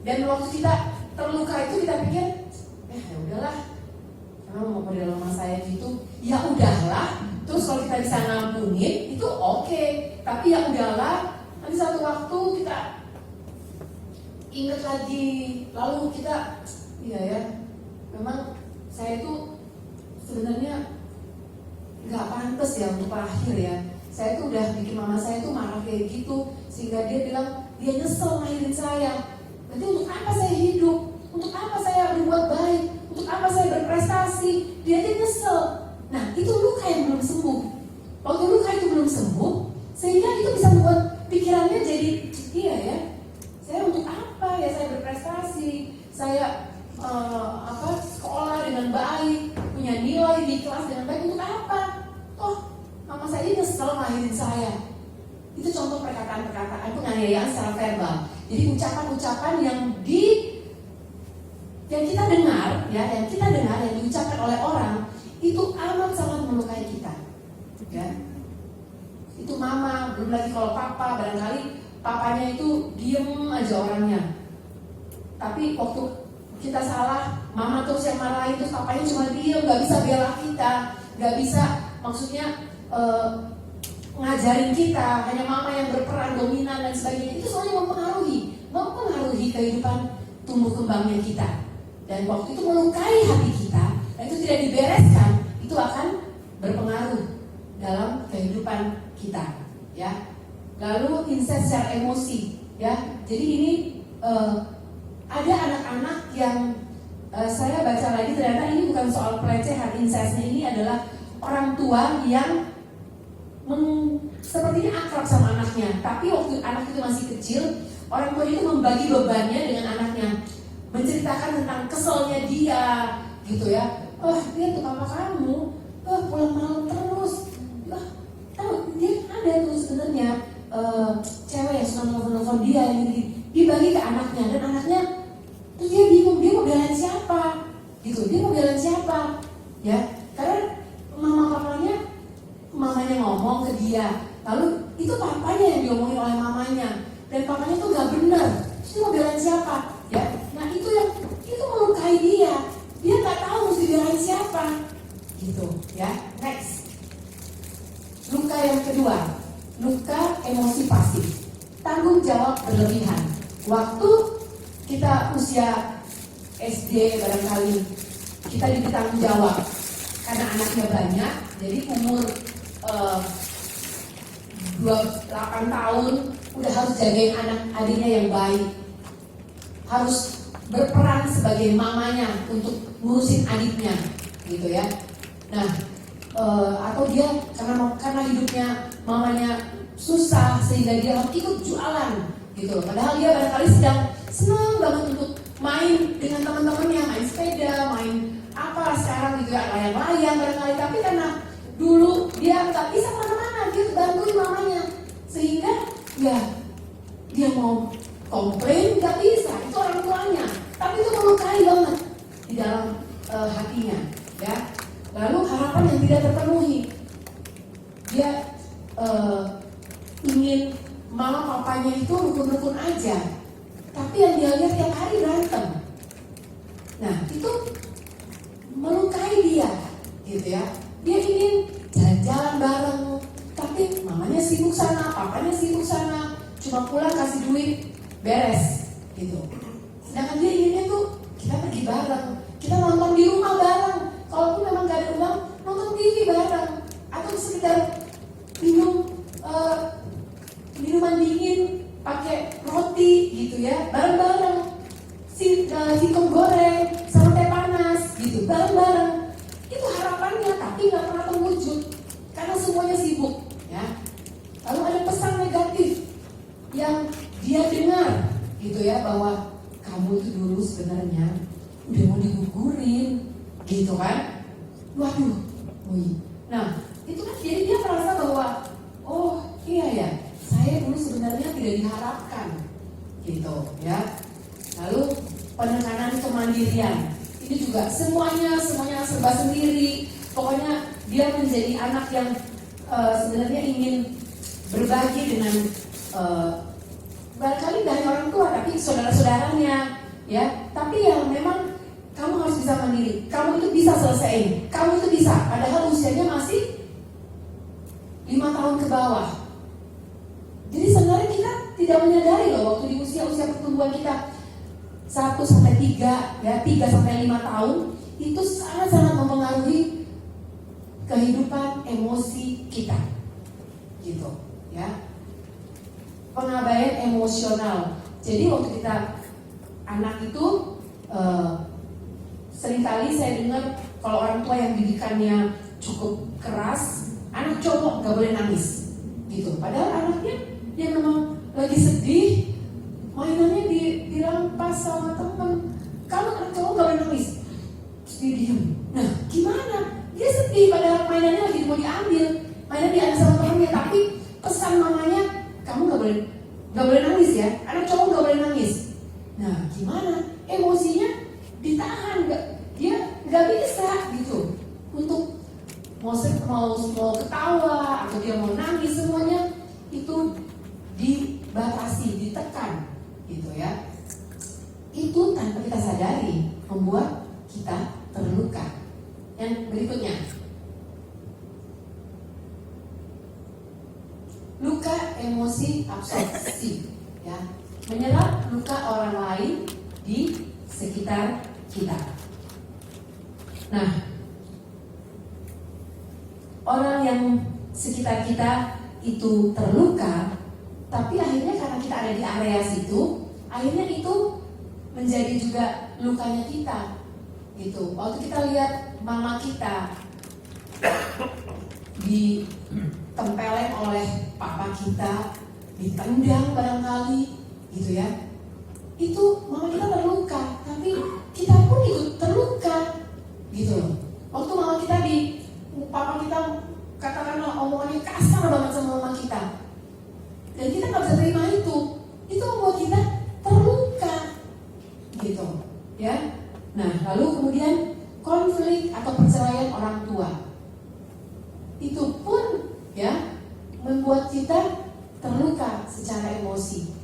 Speaker 9: Dan waktu kita terluka itu kita pikir, ya udahlah, karena mau model mama saya gitu, ya udahlah. Terus kalau kita bisa ngampunin itu oke. Tapi ya udahlah, nanti satu waktu kita ingat lagi, lalu kita, iya ya, memang saya itu sebenarnya nggak pantas ya untuk lahir ya. Saya tuh udah bikin mama saya tuh marah kayak gitu, sehingga dia bilang dia nyesel lahirin saya. Berarti untuk apa saya hidup? Untuk apa saya berbuat baik? Untuk apa saya berprestasi? Dia aja nyesel. Nah, itu luka yang belum sembuh. Waktu luka itu belum sembuh, sehingga itu bisa membuat pikirannya jadi, iya ya, saya untuk apa ya saya berprestasi? Saya sekolah dengan baik, punya nilai di kelas dengan baik, untuk apa? Toh mama saya nyesel lahirin saya. Itu contoh perkataan-perkataan penganiayaan secara verbal. Jadi ucapan-ucapan yang kita dengar, ya, yang diucapkan oleh orang itu amat sangat melukai kita. Ya. Itu mama, belum lagi kalau papa, barangkali papanya itu diem aja orangnya. Tapi waktu kita salah, mama terus yang marahin, terus papanya cuma diem, gak bisa bela kita, gak bisa, maksudnya ngajarin kita, hanya mama yang berperan dominan dan sebagainya. Itu semuanya mempengaruhi kehidupan tumbuh kembangnya kita. Dan waktu itu melukai hati kita, dan itu tidak dibereskan, itu akan berpengaruh dalam kehidupan kita, ya. Lalu incest secara emosi, ya. Jadi ini ada anak-anak yang saya baca lagi, ternyata ini bukan soal pelecehan, incestnya ini adalah orang tua yang sepertinya akrab sama anaknya, tapi waktu anak itu masih kecil, orang tua itu membagi bebannya dengan anaknya, menceritakan tentang keselnya dia, gitu ya. Dia tuh papa kamu, pulang malam terus. Tahu dia ada tuh sebenarnya cewek yang suka nelfon dia yang dibagi ke anaknya, dan anaknya terus dia bingung, dia mau belain siapa, gitu. Dia mau belain siapa, ya? Karena mamanya ngomong ke dia, lalu itu papanya yang diomongin oleh mamanya, dan papanya tuh gak benar. Terus dia mau belain siapa, ya? Nah itu melukai dia. Dia nggak tahu mesti belain siapa, gitu, ya. Next, luka yang kedua, luka emosi pasif, tanggung jawab berlebihan. Waktu kita usia SD barangkali kita diberi tanggung jawab karena anaknya banyak, jadi umur 28 tahun udah harus jagain anak adiknya yang baik, harus berperan sebagai mamanya untuk ngurusin adiknya, gitu ya. Nah, atau dia karena hidupnya mamanya susah sehingga dia harus ikut jualan, gitu. Padahal dia barangkali sedang senang banget untuk main dengan teman-temannya, main sepeda, main apa sekarang gitu ya, layang-layang barangkali. Tapi karena dulu dia nggak bisa kemana-mana, dia bantuin mamanya, sehingga ya dia mau komplain nggak bisa, itu orang tuanya. Tapi itu melukai banget di dalam hatinya, ya. Lalu harapan yang tidak terpenuhi, dia ingin mama papanya itu rukun-rukun aja, tapi yang dia lihat tiap hari berantem. Nah itu melukai dia, gitu ya. Dia ingin jalan-jalan bareng, tapi mamanya sibuk sana, papanya sibuk sana, cuma pulang kasih duit, beres, gitu. Sedangkan dia inginnya tuh kita pergi bareng, kita nonton di rumah bareng. Kalaupun memang gak ada uang, nonton TV bareng, atau sekedar minum minuman dingin pakai roti, gitu ya, bareng-bareng. Singkong goreng sama teh panas, gitu, bareng-bareng. Itu harapannya, tapi nggak pernah terwujud karena semuanya sibuk, ya. Lalu ada pesan negatif yang dia dengar, gitu ya, bahwa kamu itu dulu sebenarnya udah mau digugurin, gitu kan. Waduh, Nah, itu kan jadi dia merasa bahwa oh iya ya, saya dulu sebenarnya tidak diharapkan gitu ya. Lalu penekanan kemandirian, ini juga semuanya serba sendiri. Pokoknya dia menjadi anak yang sebenarnya ingin berbagi dengan barangkali dari orang tua, tapi saudara-saudaranya ya. Tapi yang memang kamu harus bisa mandiri, kamu itu bisa selesaiin, kamu itu bisa. Padahal usianya masih 5 tahun ke bawah. Jadi sebenarnya kita tidak menyadari loh waktu di usia pertumbuhan kita 1 sampai 3 ya, 3 sampai 5 tahun itu sangat-sangat mempengaruhi kehidupan emosi kita. Gitu ya. Pengabaian emosional. Jadi waktu kita anak itu seringkali saya dengar kalau orang tua yang didikannya cukup keras, anak cowok gak boleh nangis gitu. Padahal anaknya dia memang lagi sedih, mainannya dirampas sama teman. Kalau anak cowok gak boleh nangis, terus dia diem. Nah gimana? Dia sedih padahal mainannya lagi mau diambil, mainan diambil sama temannya, tapi pesan mamanya kamu gak boleh nangis ya, anak cowok gak boleh nangis. Nah gimana? Emosinya ditahan, dia nggak bisa gitu untuk mau ketawa atau dia mau nangis, semuanya itu dibatasi, ditekan gitu ya. Itu tanpa kita sadari membuat kita terluka. Yang berikutnya, luka emosi absorpsi ya, menyerap luka orang lain di sekitar kita. Nah, orang yang sekitar kita itu terluka, tapi akhirnya karena kita ada di area situ, akhirnya itu menjadi juga lukanya kita, gitu. Waktu kita lihat mama kita ditempelin oleh papa kita, ditendang barangkali, gitu ya. Itu mama kita terluka, tapi kita pun ikut terluka, gitu loh. Waktu mama kita papa kita katakanlah omongannya kasar banget sama mama kita, dan kita nggak bisa terima itu membuat kita terluka, gitu, ya. Nah, lalu kemudian konflik atau perceraian orang tua, itu pun ya membuat kita terluka secara emosi.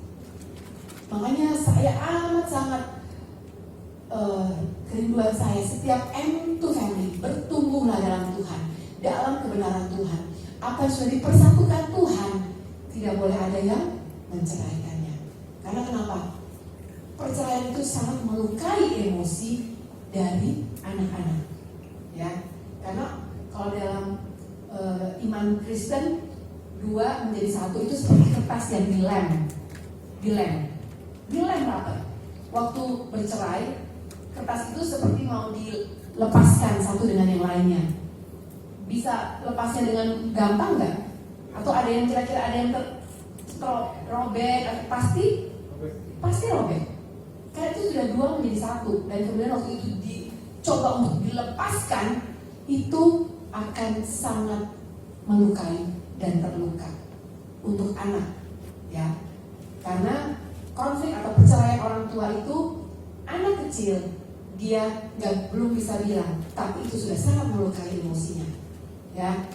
Speaker 9: Makanya saya amat sangat kerinduan saya setiap M2 family bertumbuhlah dalam Tuhan, dalam kebenaran Tuhan. Apa yang sudah dipersatukan Tuhan, tidak boleh ada yang menceraikannya. Karena kenapa? Perceraian itu sangat melukai emosi dari anak-anak, ya. Karena kalau dalam iman Kristen 2 menjadi 1 itu seperti kertas yang dilem rapat. Waktu bercerai, kertas itu seperti mau dilepaskan satu dengan yang lainnya. Bisa lepasnya dengan gampang nggak? Atau ada yang kira-kira ada yang robek? Pasti robek. Karena itu sudah 2 menjadi 1, dan kemudian waktu itu dicoba untuk dilepaskan, itu akan sangat melukai dan terluka untuk anak, ya. Karena konflik atau perceraian orang tua itu anak kecil dia belum bisa bilang, tapi itu sudah sangat melukai emosinya, ya.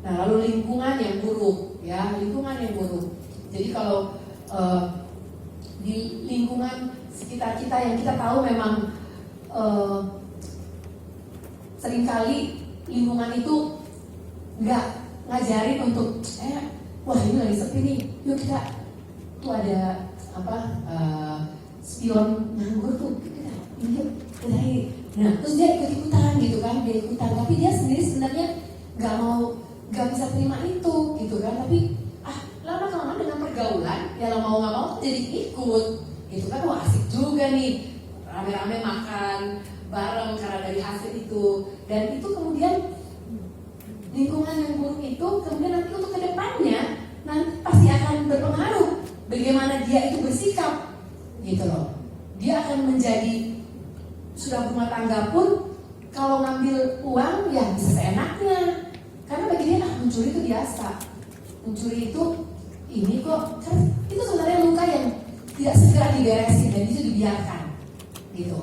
Speaker 9: Nah, lalu lingkungan yang buruk, ya, lingkungan yang buruk. Jadi kalau di lingkungan sekitar kita yang kita tahu memang seringkali lingkungan itu nggak ngajarin untuk wah ini lagi sepi nih, yuk kita tuh ada spion nganggur tuh, kita nah terus dia ikut-ikutan gitu kan, dia ikutan, tapi dia sendiri sebenarnya nggak bisa terima itu gitu kan, tapi lama-kelamaan dengan pergaulan ya mau nggak mau jadi ikut gitu kan. Wah asik juga nih, rame-rame makan bareng karena dari hasil itu, dan itu kemudian lingkungan yang buruk itu kemudian nanti untuk kedepannya nanti pasti akan berpengaruh bagaimana dia itu bersikap, gitu loh. Dia akan menjadi, sudah rumah tangga pun kalau ngambil uang ya bisa seenaknya, mencuri itu biasa. Mencuri itu ini kok, kan itu sebenarnya luka yang tidak segera diberesin dan itu dibiarkan, gitu.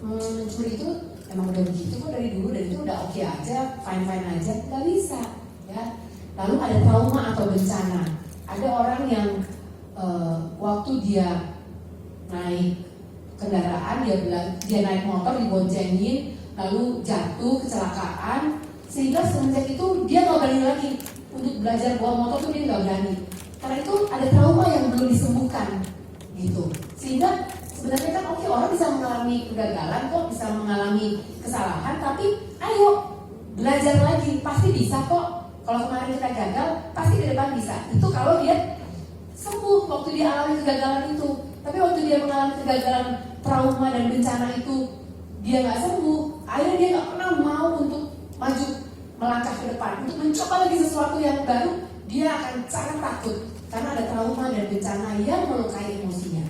Speaker 9: Mencuri itu emang udah begitu kok dari dulu dan itu udah oke aja, fine aja, nggak bisa, ya. Lalu ada trauma atau bencana. Ada orang yang waktu dia naik kendaraan, dia naik motor diboncengin, lalu jatuh kecelakaan, sehingga semenjak itu dia nggak berani lagi untuk belajar bawa motor tuh dia nggak berani. Karena itu ada trauma yang belum disembuhkan, gitu. Sehingga sebenarnya kan oke, orang bisa mengalami kegagalan kok, bisa mengalami kesalahan, tapi ayo belajar lagi, pasti bisa kok. Kalau kemarin kita gagal, pasti ke depan bisa. Itu kalau dia sembuh waktu dia alami kegagalan itu. Tapi waktu dia mengalami kegagalan, trauma dan bencana itu, dia nggak sembuh. Akhirnya dia nggak pernah mau untuk maju melangkah ke depan, untuk mencoba lagi sesuatu yang baru. Dia akan sangat takut karena ada trauma dan bencana yang melukai emosinya.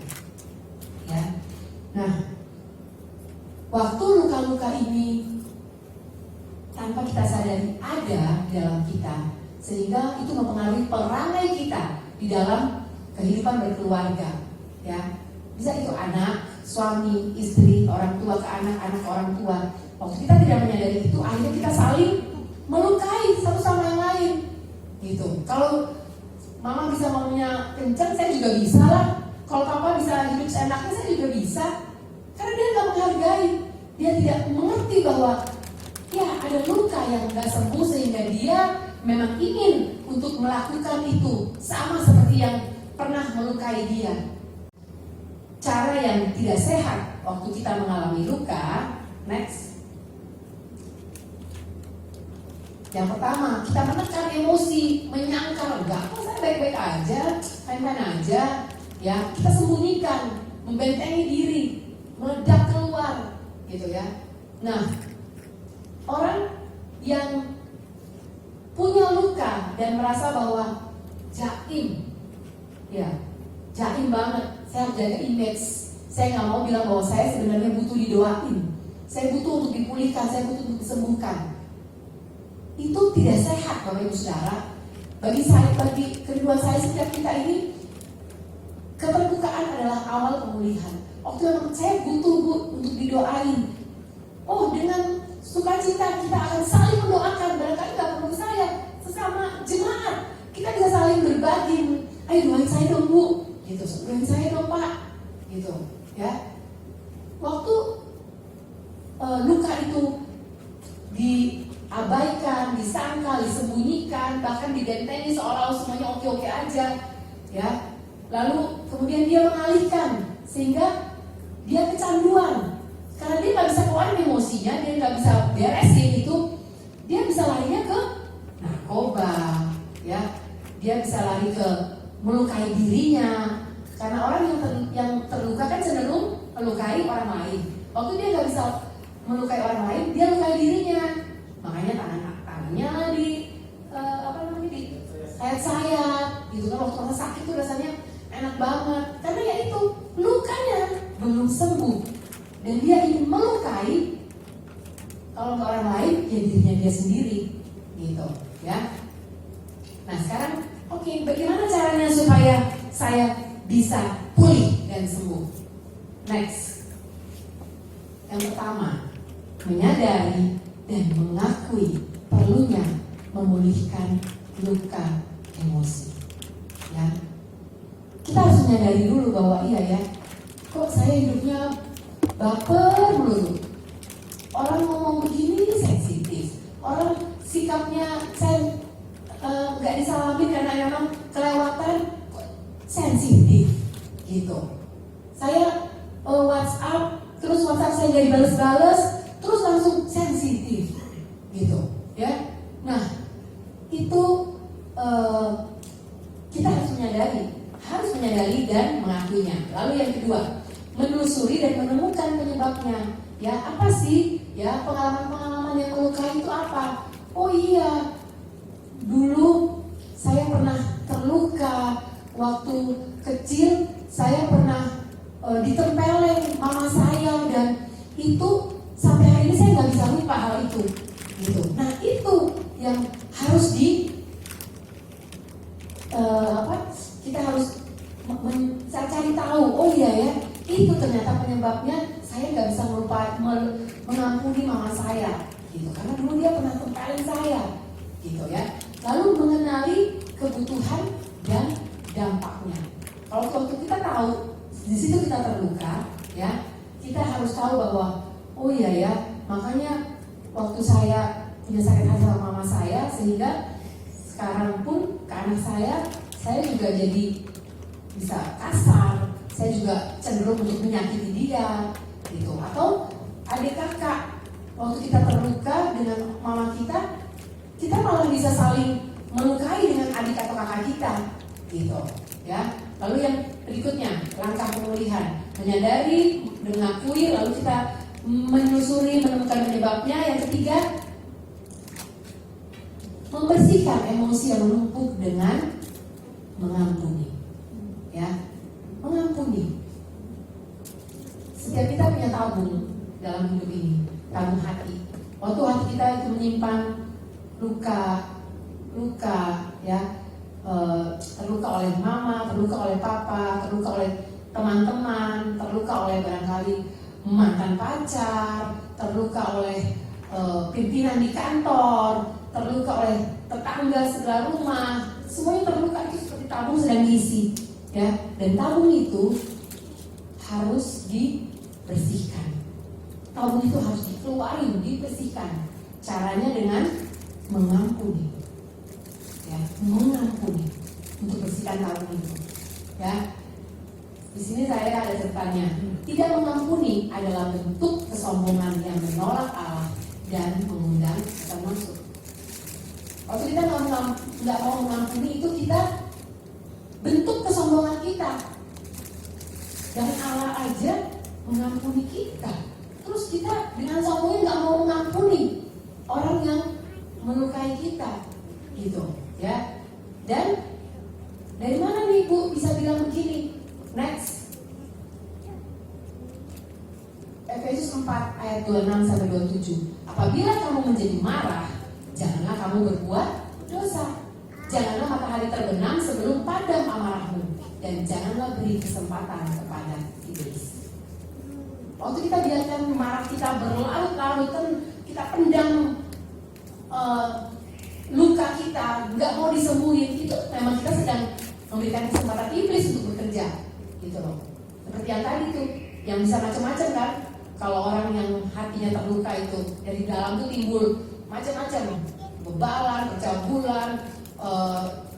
Speaker 9: Ya, nah, waktu luka-luka ini tanpa kita sadari ada di dalam kita, sehingga itu mempengaruhi perangai kita di dalam kehidupan berkeluarga. Ya, bisa itu anak, suami, istri, orang tua ke anak, anak ke orang tua. Waktu kita tidak menyadari itu, akhirnya kita saling melukai satu sama yang lain. Gitu. Kalau mama bisa maunya kencang, saya juga bisa lah. Kalau papa bisa hidup seenaknya, saya juga bisa. Karena dia nggak menghargai, dia tidak mengerti bahwa ya ada luka yang nggak sembuh sehingga dia memang ingin untuk melakukan itu sama seperti yang pernah melukai dia. Cara yang tidak sehat waktu kita mengalami luka, next. Yang pertama, kita menekan emosi, menyangkal, enggak kok saya baik-baik aja, main-main aja, ya. Kita sembunyikan, membentengi diri, meledak keluar, gitu ya. Nah, orang yang punya luka dan merasa bahwa jaim, ya, jaim banget. Saya harus jaga image. Saya nggak mau bilang bahwa saya sebenarnya butuh didoain. Saya butuh untuk dipulihkan, saya butuh untuk disembuhkan. Itu tidak sehat, Bapak Ibu Saudara. Bagi saya, bagi kedua saya, setiap kita ini, keterbukaan adalah awal pemulihan. Waktu saya butuh untuk didoain. Oh, dengan sukacita kita akan saling mendoakan. Barangkali nggak perlu saya, sesama jemaat kita bisa saling berbagi. Ayo doain saya dong Bu, gitu. Doain saya dong Pak, gitu. Ya. Waktu luka itu diabaikan, disangkal, disembunyikan, bahkan dibentengi seolah-olah semuanya oke-oke aja, ya. Lalu kemudian dia mengalihkan sehingga dia kecanduan. Karena dia nggak bisa keluarin emosinya, dia nggak bisa beresin itu, dia bisa larinya ke narkoba, ya. Dia bisa lari ke melukai dirinya. Karena orang yang terluka kan cenderung melukai orang lain. Waktu dia nggak bisa melukai orang lain, dia lukai dirinya. Makanya tangannya di sayat-sayat, gitu kan. Waktu rasa sakit tuh rasanya enak banget. Karena ya itu lukanya belum sembuh. Dan dia ingin melukai, kalau ke orang lain, ya dirinya dia sendiri, gitu, ya. Nah sekarang, oke, bagaimana caranya supaya saya bisa pulih dan sembuh? Next, yang pertama, menyadari dan mengakui perlunya memulihkan luka emosi. Ya, kita harus menyadari dulu bahwa iya ya, kok saya hidupnya baper melulu. Orang ngomong begini sensitif. Orang sikapnya saya nggak disalamin karena memang kelewatan, sensitif, gitu. Saya WhatsApp, terus WhatsApp saya nggak dibales-bales, terus langsung sensitif, gitu, ya. Nah, itu kita harus menyadari dan mengakuinya. Lalu yang kedua, menelusuri dan menemukan penyebabnya. Ya, apa sih? Ya, pengalaman-pengalaman yang melukai itu apa? Oh iya, dulu saya pernah terluka waktu kecil. Saya pernah ditempeleng mama saya dan itu sampai hari ini saya nggak bisa lupa hal itu. gitu. Nah itu yang harus kita harus cari tahu. Oh iya ya, itu ternyata penyebabnya saya nggak bisa mengampuni mama saya, gitu. Karena dulu dia pernah tempelin saya, gitu ya. Lalu mengenali kebutuhan dan dampaknya. Kalau waktu kita tahu di situ kita terluka, ya, kita harus tahu bahwa oh iya ya, makanya waktu saya punya sakit hati sama mama saya, sehingga sekarang pun ke anak saya juga jadi bisa kasar, saya juga cenderung untuk menyakiti dia, gitu. Atau adik kakak, waktu kita terluka dengan mama kita malah bisa saling melukai dengan adik atau kakak kita, gitu, ya. Lalu yang berikutnya, langkah pemulihan, menyadari, mengakui, lalu kita menelusuri, menemukan penyebabnya. Yang ketiga, membersihkan emosi yang menumpuk dengan mengampuni, ya, mengampuni. Setiap kita punya tabung dalam hidup ini, tabung hati. Waktu hati kita itu menyimpan luka, ya, terluka oleh mama, terluka oleh papa, terluka oleh teman-teman, terluka oleh barangkali mantan pacar, terluka oleh pimpinan di kantor, terluka oleh tetangga sebelah rumah. Semuanya terluka itu seperti tabung sedang diisi, ya. Dan tabung itu harus dibersihkan. Tabung itu harus dikeluarin, dibersihkan. Caranya dengan mengampuni, ya, mengampuni untuk bersihkan tabung itu, ya. Di sini saya ada ceritanya. Tidak mengampuni adalah bentuk kesombongan yang menolak Allah dan mengundang setan masuk. Waktu kita nggak mau mengampuni, itu kita bentuk kesombongan kita. Dan Allah aja mengampuni kita, terus kita dengan sombongnya nggak mau mengampuni orang yang melukai kita, gitu, ya. Dan dari mana nih Bu bisa bilang begini? Next, Efesus 4 ayat 26-27. Apabila kamu menjadi marah, janganlah kamu berbuat dosa. Janganlah matahari terbenam sebelum padam amarahmu, dan janganlah beri kesempatan kepada iblis. Waktu kita biarkan marah kita berlarut-larut, kita pendam luka kita, nggak mau disembuhin, itu memang kita sedang memberikan kesempatan iblis untuk bekerja, gitu loh. Seperti yang tadi tuh, yang bisa macam-macam kan. Kalau orang yang hatinya terluka itu dari dalam tuh timbul macam-macam, bebalan, pencabulan,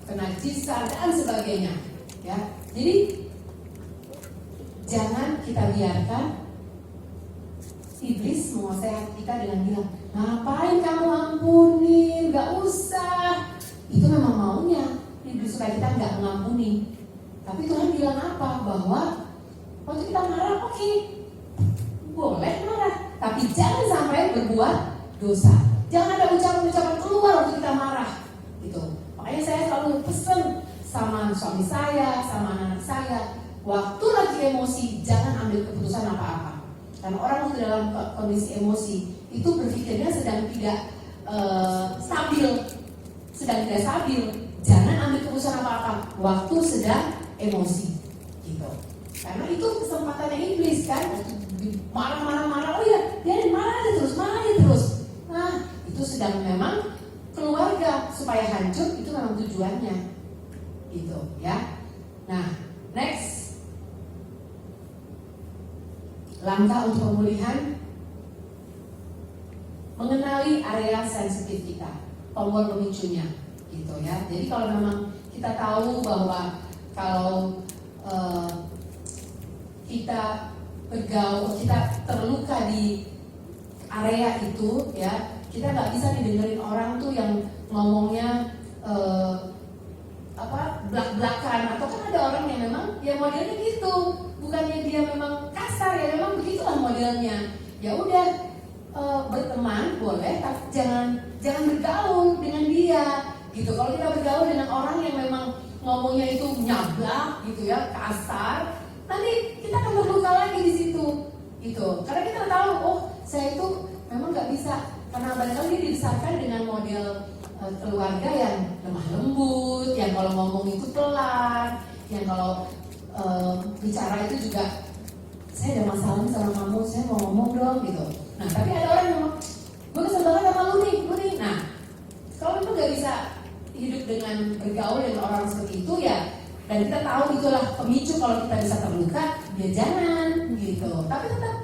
Speaker 9: kenajisan dan sebagainya, ya. Jadi jangan kita biarkan iblis menguasai hati kita dengan bilang, ngapain kamu ampunin, gak usah. Itu memang maunya iblis supaya kita gak mengampuni. Tapi Tuhan bilang apa? Bahwa waktu kita marah, oke, boleh marah, tapi jangan sampai berbuat dosa. Jangan ada ucapan-ucapan keluar waktu kita marah, gitu. Makanya saya selalu pesen sama suami saya, sama anak saya, waktu lagi emosi jangan ambil keputusan apa-apa. Karena orang waktu dalam kondisi emosi itu berpikirnya sedang tidak stabil, jangan ambil keputusan apa-apa waktu sedang emosi, gitu. Karena itu kesempatannya iblis kan, marah, oh ya, biarin marah aja terus. Nah, itu sedang memang keluarga supaya hancur, itu memang tujuannya, gitu ya. Nah, next, langkah untuk pemulihan, mengenali area sensitif kita, tombol pemicunya, gitu ya. Jadi kalau memang kita tahu bahwa kalau kita terluka di area itu, ya, kita nggak bisa didengerin orang tuh yang ngomongnya belak-belakan, atau kan ada orang yang memang ya modelnya gitu, bukannya dia memang kasar, ya memang begitulah modelnya. Ya udah, berteman boleh, tapi jangan bergaul dengan dia, gitu. Kalau kita bergaul dengan orang yang memang ngomongnya itu nyablak, gitu ya, kasar, nanti kita akan berluka lagi di situ, gitu. Karena kita tahu, oh saya itu memang nggak bisa, karena barangkali dia dibesarkan dengan model keluarga yang lemah lembut, yang kalau ngomong itu pelan, yang kalau bicara itu juga saya ada masalah nih sama kamu, saya mau ngomong dong gitu. Nah tapi ada orang yang gue kesel banget sama lu nih. Nah kalau itu nggak bisa hidup dengan bergaul dengan orang seperti itu ya, dan kita tahu itulah pemicu kalau kita bisa terluka, ya jangan gitu. Tapi tetap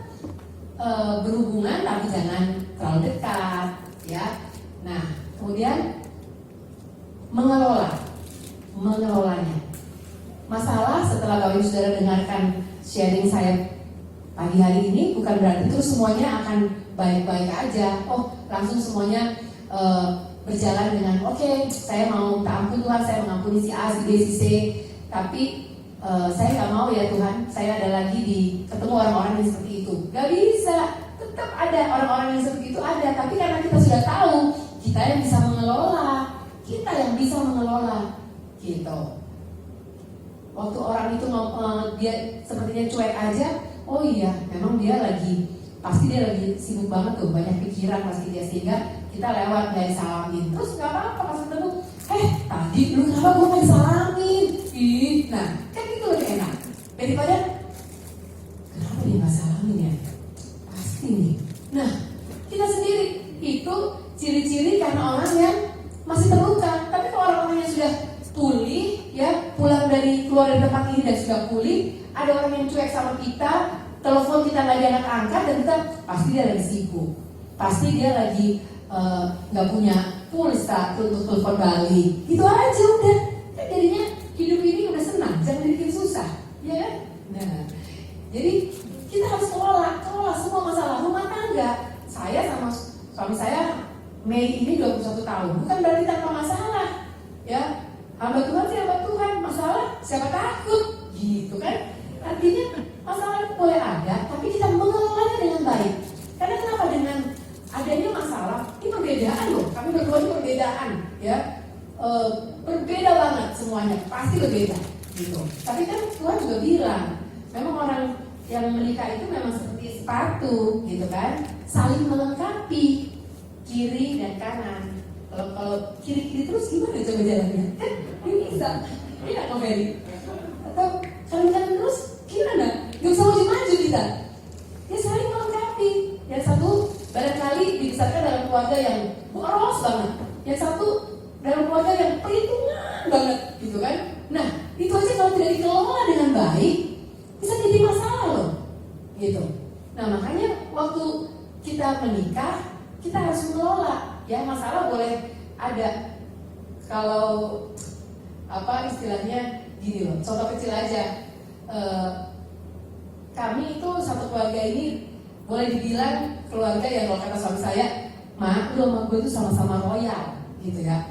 Speaker 9: berhubungan, tapi jangan terlalu dekat, ya. Nah, kemudian mengelolanya. Masalah setelah Bapak Ibu Saudara dengarkan sharing saya pagi hari ini, bukan berarti terus semuanya akan baik-baik aja. Oh, langsung semuanya berjalan dengan oke, saya mau minta ampun Tuhan, saya mengampuni si A, si B, si C, tapi saya nggak mau ya Tuhan, saya ada lagi ketemu orang-orang yang seperti itu. Gak bisa, tetap ada orang-orang yang seperti itu ada, tapi karena kita sudah tahu, kita yang bisa mengelola, gitu. Waktu orang itu dia sepertinya cuek aja, oh iya, memang pasti dia lagi sibuk banget tuh, banyak pikiran pasti dia, sehingga kita lewat dari salamin. Terus nggak apa-apa pas ketemu, tadi lu kenapa gue nggak disalamin? Nah, kan itu lebih enak daripada kenapa dia nggak salamin ya? Pasti nih. Nah, kita sendiri itu ciri-ciri karena orang yang masih terluka. Tapi kalau orang-orang yang sudah pulih, ya keluar dari tempat ini dan sudah pulih, ada orang yang cuek sama kita, telepon kita nggak diangkat-angkat, dan kita pasti dia lagi sibuk, pasti dia lagi nggak punya pulsa untuk telepon balik. Itu aja udah. Kan jadinya hidup ini udah senang, jangan bikin susah, ya kan? Nah, jadi kita harus kelola semua masalah rumah tangga. Saya sama suami saya Mei ini 21 tahun, bukan berarti tanpa masalah, ya. Hamba Tuhan siapa Tuhan, masalah siapa takut, gitu kan? Artinya masalah boleh ada, tapi kita mengelolanya dengan baik. Karena kenapa? Dengan adanya masalah, ini perbedaan loh. Kami berdua ini perbedaan, ya, berbeda banget semuanya, pasti berbeda, gitu. Tapi kan Tuhan juga bilang, memang orang yang menikah itu memang seperti sepatu, gitu kan, saling melengkapi kiri dan kanan. Kalau kiri terus gimana coba jalannya? Kan ini bisa, ini nggak kembali. Atau kanan terus gimana? Gak bisa maju kita. Ya saling melengkapi. Yang satu barangkali dibesarkan dalam keluarga yang boros banget. Yang satu dalam keluarga yang perhitungan banget, gitu kan? Nah, itu aja kalau tidak dikelola dengan baik, bisa jadi masalah loh, gitu. Nah, makanya waktu kita menikah, kita harus mengelola. Ya, masalah boleh ada. Kalau istilahnya gini loh, contoh kecil aja. Kami itu satu keluarga ini boleh dibilang keluarga yang kalau kata suami saya, Ma, lu sama gue itu sama-sama royal, gitu ya.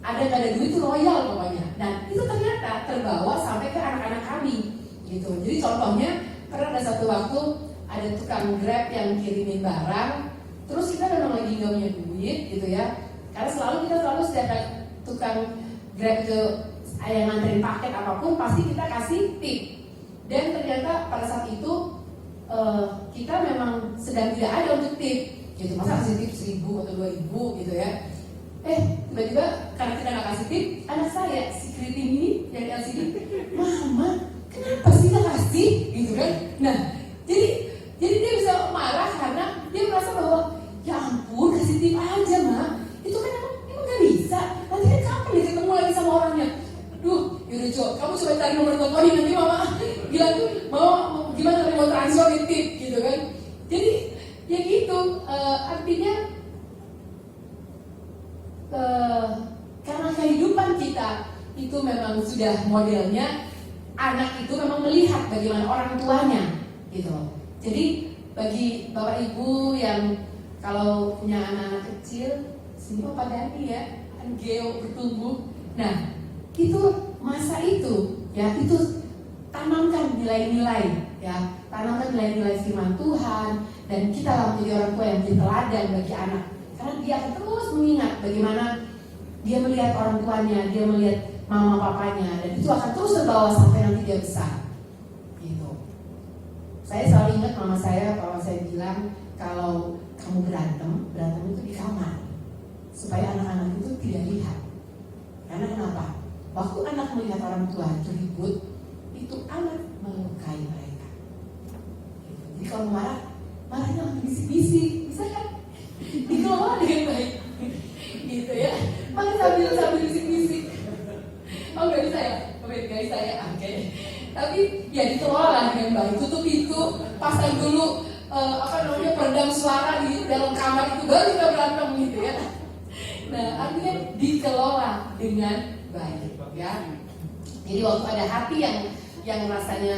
Speaker 9: Ada gak ada duit itu royal pokoknya. Dan itu ternyata terbawa sampai ke anak-anak kami, gitu. Jadi contohnya pernah ada satu waktu ada tukang Grab yang kirimin barang. Terus kita memang lagi nggak punya duit, gitu ya. Karena kita selalu setiap tukang Grab ke yang nganterin paket apapun pasti kita kasih tip. Dan ternyata pada saat itu kita memang sedang tidak ada untuk tip, gitu. Masa kasih tip 1.000 atau 2.000 gitu ya. Tiba-tiba karena kita nggak kasih tip, anak saya si keriting ini yang LCD, Mama, kenapa sih nggak kasih, gitu kan? Nah, jadi dia bisa marah karena dia merasa bahwa ya ampun, kasih tip aja Ma, itu kan emang gak bisa. Nanti kan kapan nih ketemu lagi sama orangnya? Duh, yaudah Jo, kamu coba cari nomor teleponnya, nanti Mama bilang tuh mau gimana mau transfer tip, gitu kan. Jadi ya gitu, artinya karena kehidupan kita itu memang sudah modelnya, anak itu memang melihat bagaimana orang tuanya, gitu. Jadi bagi Bapak Ibu yang kalau punya anak-anak kecil, sini Pak Dani ya, Geo bertumbuh. Nah, itu masa itu, ya itu tanamkan nilai-nilai, ya tanamkan nilai-nilai firman Tuhan, dan kita lah menjadi orang tua yang teladan bagi anak, karena dia akan terus mengingat bagaimana dia melihat orang tuanya, dia melihat mama papanya, dan itu akan terus terbawa sampai nanti dia besar. Gitu. Saya selalu ingat mama saya, kalau saya bilang kalau kamu berantem itu di kamar. supaya anak-anak itu tidak lihat. Karena kenapa? Waktu anak melihat orang tua itu ribut, itu anak melukai mereka. Jadi kalau marahnya bisik-bisik, bisa kan? Dikelola dengan baik, gitu ya. Makanya sambil bisik-bisik. Oh nggak bisa ya? Nggak bisa ya? Oke. Tapi ya dikelola dengan baik. Tutup pintu, pasang dulu peredam suara di dalam kamar itu, baru kita berantem gitu ya. Nah artinya dikelola dengan baik ya. Jadi waktu ada hati yang rasanya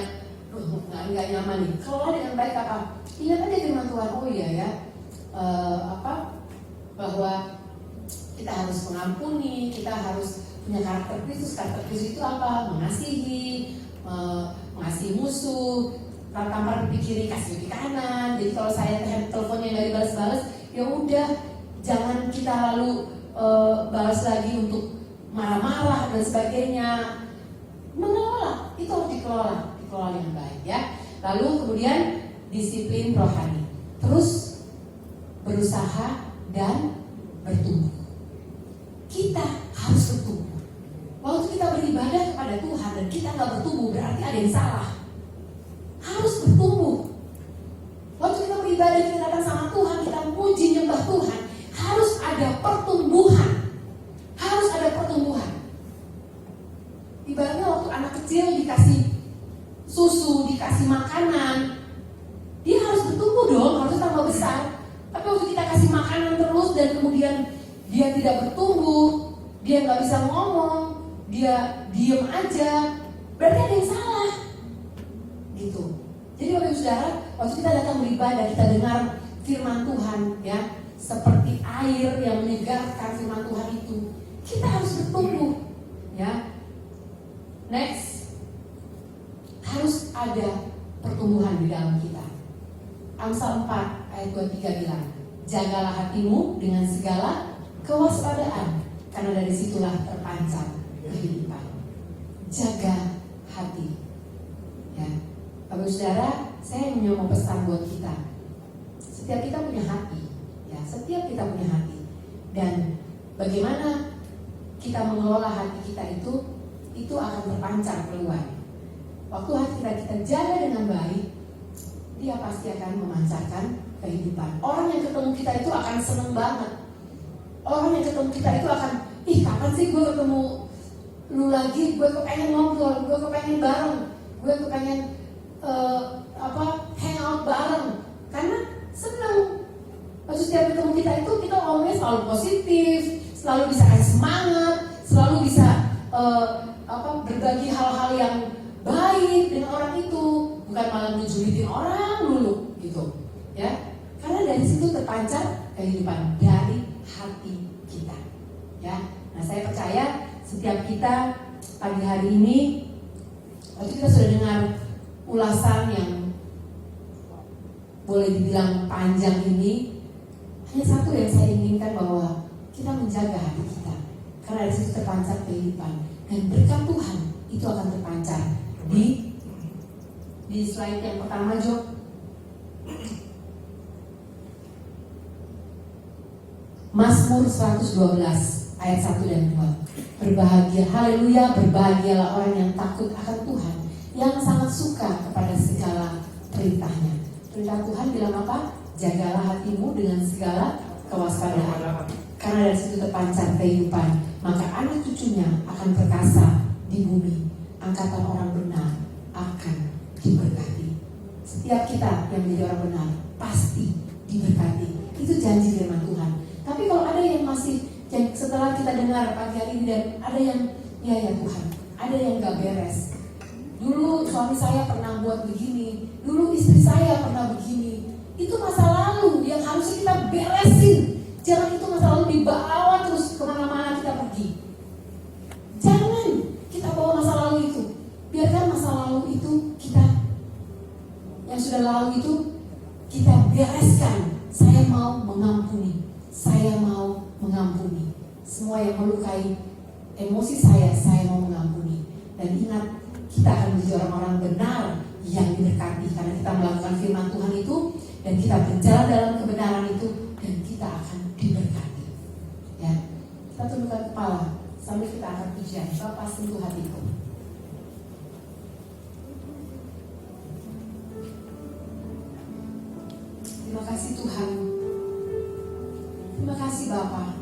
Speaker 9: nggak nyaman nih, kelola dengan baik apa? Ingat aja firman Tuhan. Oh iya ya, bahwa kita harus mengampuni, kita harus punya karakter Kristus. Karakter Kristus itu apa? Mengasihi, mengasihi musuh, tampar pipi kiri kasih pipi kanan. Jadi kalau saya teleponnya nggak dibalas-balas, ya udah, jangan kita lalu balas lagi untuk marah-marah dan sebagainya. Mengelola itu harus dikelola dengan baik ya. Lalu kemudian disiplin rohani, terus berusaha dan bertumbuh. Kita harus bertumbuh. Waktu kita beribadah kepada Tuhan dan kita nggak bertumbuh, berarti ada yang salah. Harus bertumbuh. Waktu kita beribadah, kita datang sama Tuhan, kita puji nyembah Tuhan, harus ada pertumbuhan. Harus ada pertumbuhan. Ibaratnya waktu anak kecil dikasih susu, dikasih makanan, dia harus bertumbuh dong, harus tambah besar. Tapi waktu kita kasih makanan terus dan kemudian dia tidak bertumbuh, dia nggak bisa ngomong, dia diem aja, berarti ada yang salah. Gitu. Jadi Bapak Ibu Saudara, waktu kita datang beribadah, kita dengar firman Tuhan ya, seperti air yang menyegarkan firman Tuhan itu, kita harus bertumbuh ya. Next, harus ada pertumbuhan di dalam kita. Amsal 4 ayat 23 bilang, jagalah hatimu dengan segala kewaspadaan, karena dari situlah terpancar kehidupan. Jaga hati ya. Bapak Saudara, saya mau pesan buat kita. Setiap kita punya hati ya, setiap kita punya hati. Dan bagaimana kita mengelola hati kita itu akan terpancar keluar. Waktu hati kita jaga dengan baik, dia pasti akan memancarkan kehidupan. Orang yang ketemu kita itu akan seneng banget. Orang yang ketemu kita itu akan, kapan sih gue ketemu lu lagi? Gue kepengen ngobrol, gue kepengen bareng, gue kepengen hangout bareng. Karena seneng. Waktu setiap ketemu kita itu, kita ngomongnya selalu positif, selalu bisa kasih semangat, selalu bisa berbagi hal-hal yang baik dengan orang itu, bukan malah menjulitin orang dulu gitu ya. Karena dari situ terpancar kehidupan dari hati kita ya. Nah saya percaya setiap kita pagi hari ini, waktu kita sudah dengar ulasan yang boleh dibilang panjang ini, hanya satu yang saya inginkan, bahwa kita menjaga hati kita, karena dari situ terpancar kehidupan, dan berkat Tuhan itu akan terpancar. Di slide yang pertama, Jo, Mazmur 112 ayat 1 dan 2. Berbahagia, haleluya, berbahagialah orang yang takut akan Tuhan, yang sangat suka kepada segala perintahnya. Perintah Tuhan bilang apa? Jagalah hatimu dengan segala kewaspadaan, karena dari situ terpancar kehidupan, maka anak cucunya akan perkasa di bumi, angkatan orang benar akan diberkati. Setiap kita yang menjadi orang benar pasti diberkati. Itu janji firman Tuhan. Tapi kalau ada yang masih, setelah kita dengar pagi hari ini, dan ada yang ya Tuhan, ada yang gak beres. Dulu suami saya pernah buat begini, dulu istri saya pernah begini. Itu masa lalu yang harusnya kita beresin. Jangan itu masa lalu dibawa terus kemana-mana kita pergi. Jangan kita bawa masa lalu itu. Biarkan masa lalu itu kita, yang sudah lalu itu kita bereskan. Saya mau mengampuni. Saya mau mengampuni. Semua yang melukai emosi saya mau mengampuni. Dan ingat, kita akan menjadi orang-orang benar yang diberkati, karena kita melakukan firman Tuhan itu, dan kita berjalan dalam kebenaran itu, dan kita akan diberkati. Ya, Kita tundukkan kepala sambil kita angkat pujian. Bapa, sentuh hatiku. Terima kasih Tuhan. Terima kasih Bapa.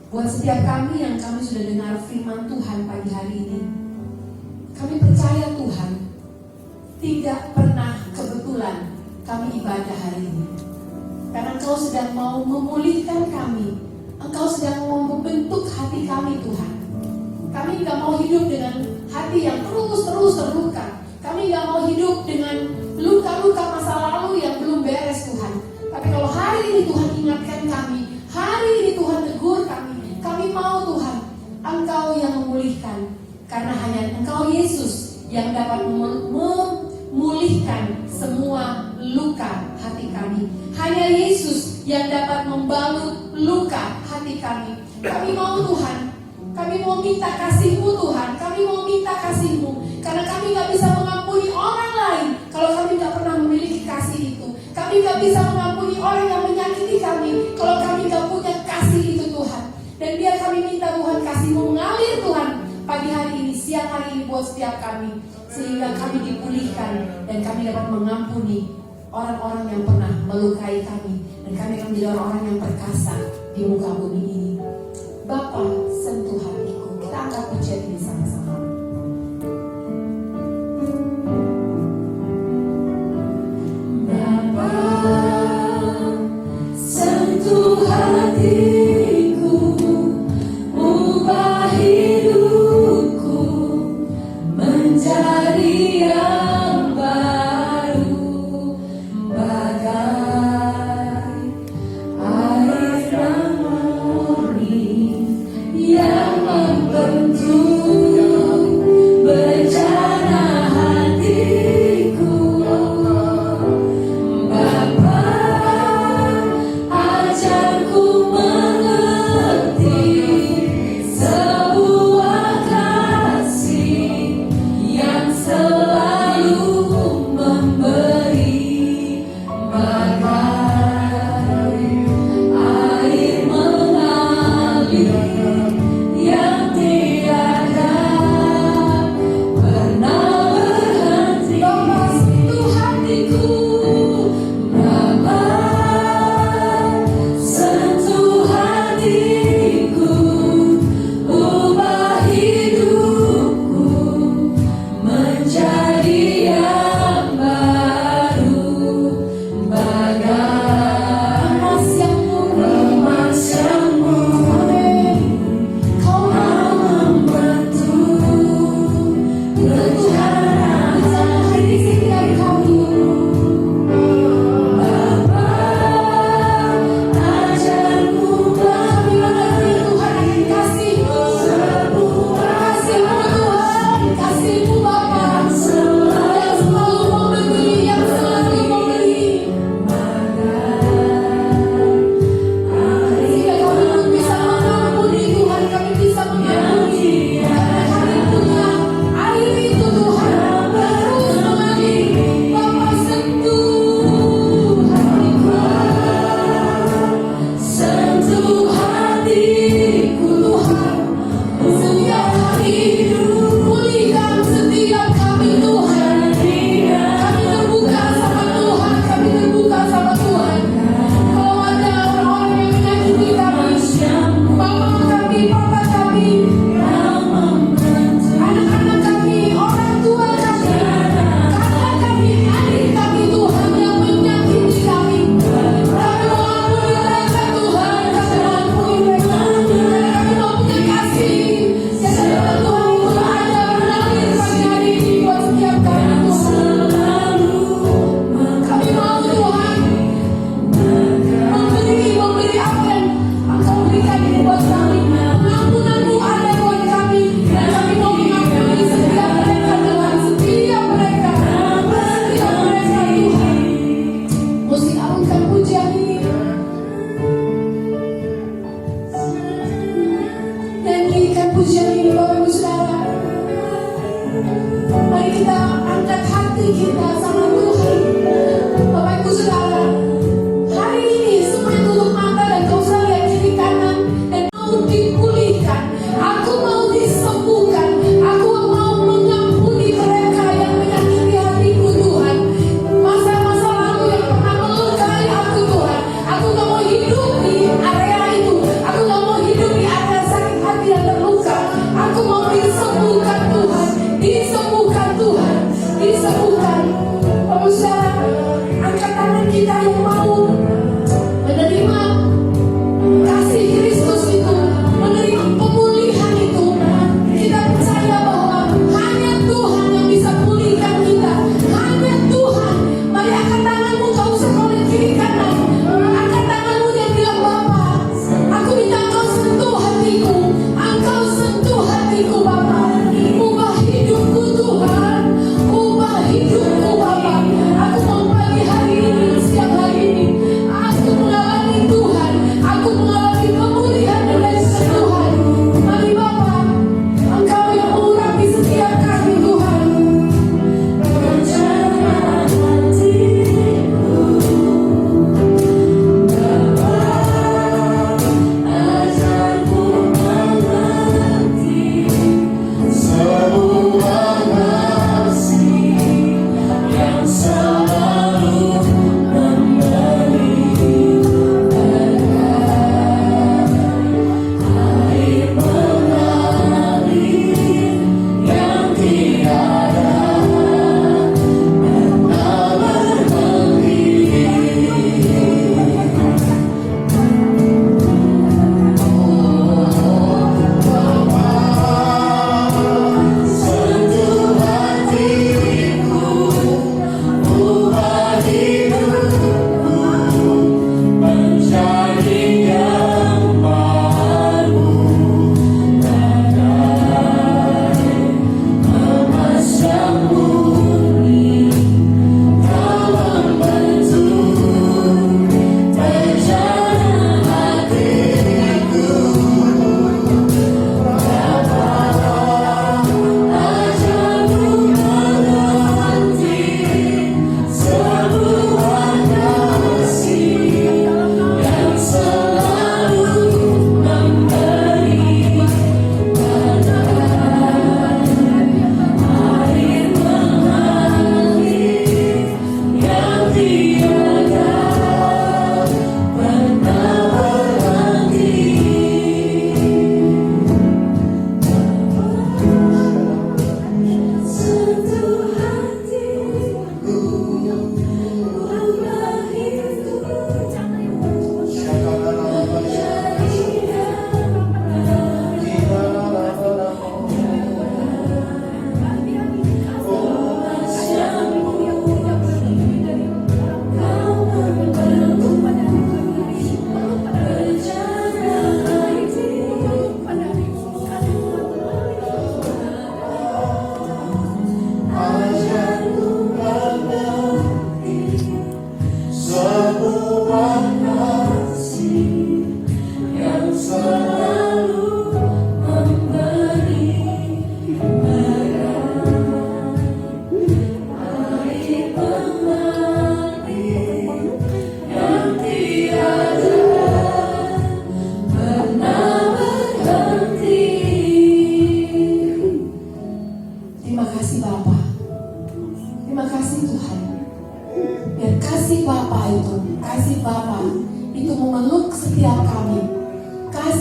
Speaker 9: Buat setiap kami yang kami sudah dengar firman Tuhan pagi hari ini, kami percaya Tuhan, tidak pernah kebetulan kami ibadah hari ini. Karena Engkau sedang mau memulihkan kami. Engkau sedang mau membentuk hati kami Tuhan. Kami gak mau hidup dengan hati yang terus terluka. Kami gak mau hidup dengan luka-luka masa lalu yang belum beres Tuhan. Tapi kalau hari ini Tuhan ingatkan kami, hari ini Tuhan tegur kami mau Tuhan, Engkau yang memulihkan. Karena hanya Engkau Yesus yang dapat memulihkan semua luka hati kami. Hanya Yesus yang dapat membalut luka hati kami. Kami mau Tuhan, kami mau minta kasih-Mu Tuhan. Kami mau minta kasih-Mu, karena kami gak bisa mengampuni orang lain kalau kami gak pernah memiliki kasih itu. Kami gak bisa mengampuni orang yang menyakiti kami kalau kami gak punya kasih itu Tuhan. Dan biar kami minta Tuhan kasih-Mu mengalir Tuhan pagi hari ini, siang hari ini buat setiap kami, sehingga kami dipulihkan dan kami dapat mengampuni orang-orang yang pernah melukai kami, dan kami akan menjadi orang-orang yang perkasa di muka bumi ini. Bapa, sentuh hatiku. Kita angkat pujian ini sama-sama. Bapa, sentuh hatiku, ubah hidupku menjadi yang baru, bagai air yang mengalir.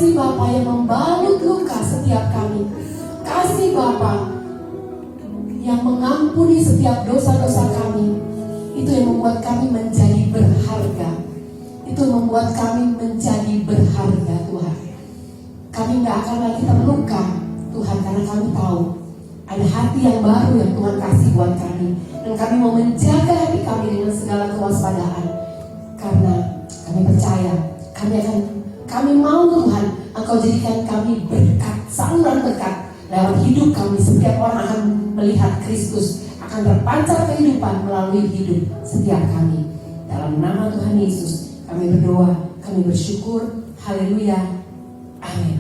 Speaker 9: kasih Bapa yang membalut luka setiap kami. Kasih Bapa yang mengampuni setiap dosa-dosa kami. Itu yang membuat kami menjadi berharga. Itu yang membuat kami menjadi berharga Tuhan. Kami gak akan lagi terluka Tuhan, karena kami tahu ada hati yang baru yang Tuhan kasih buat kami. Dan kami mau menjaga hati kami dengan segala kewaspadaan. Karena kami percaya kami mau Tuhan, Engkau jadikan kami berkat, saluran berkat lewat hidup kami. Setiap orang akan melihat Kristus, akan terpancar kehidupan melalui hidup setiap kami. Dalam nama Tuhan Yesus kami berdoa, kami bersyukur. Haleluya, amin.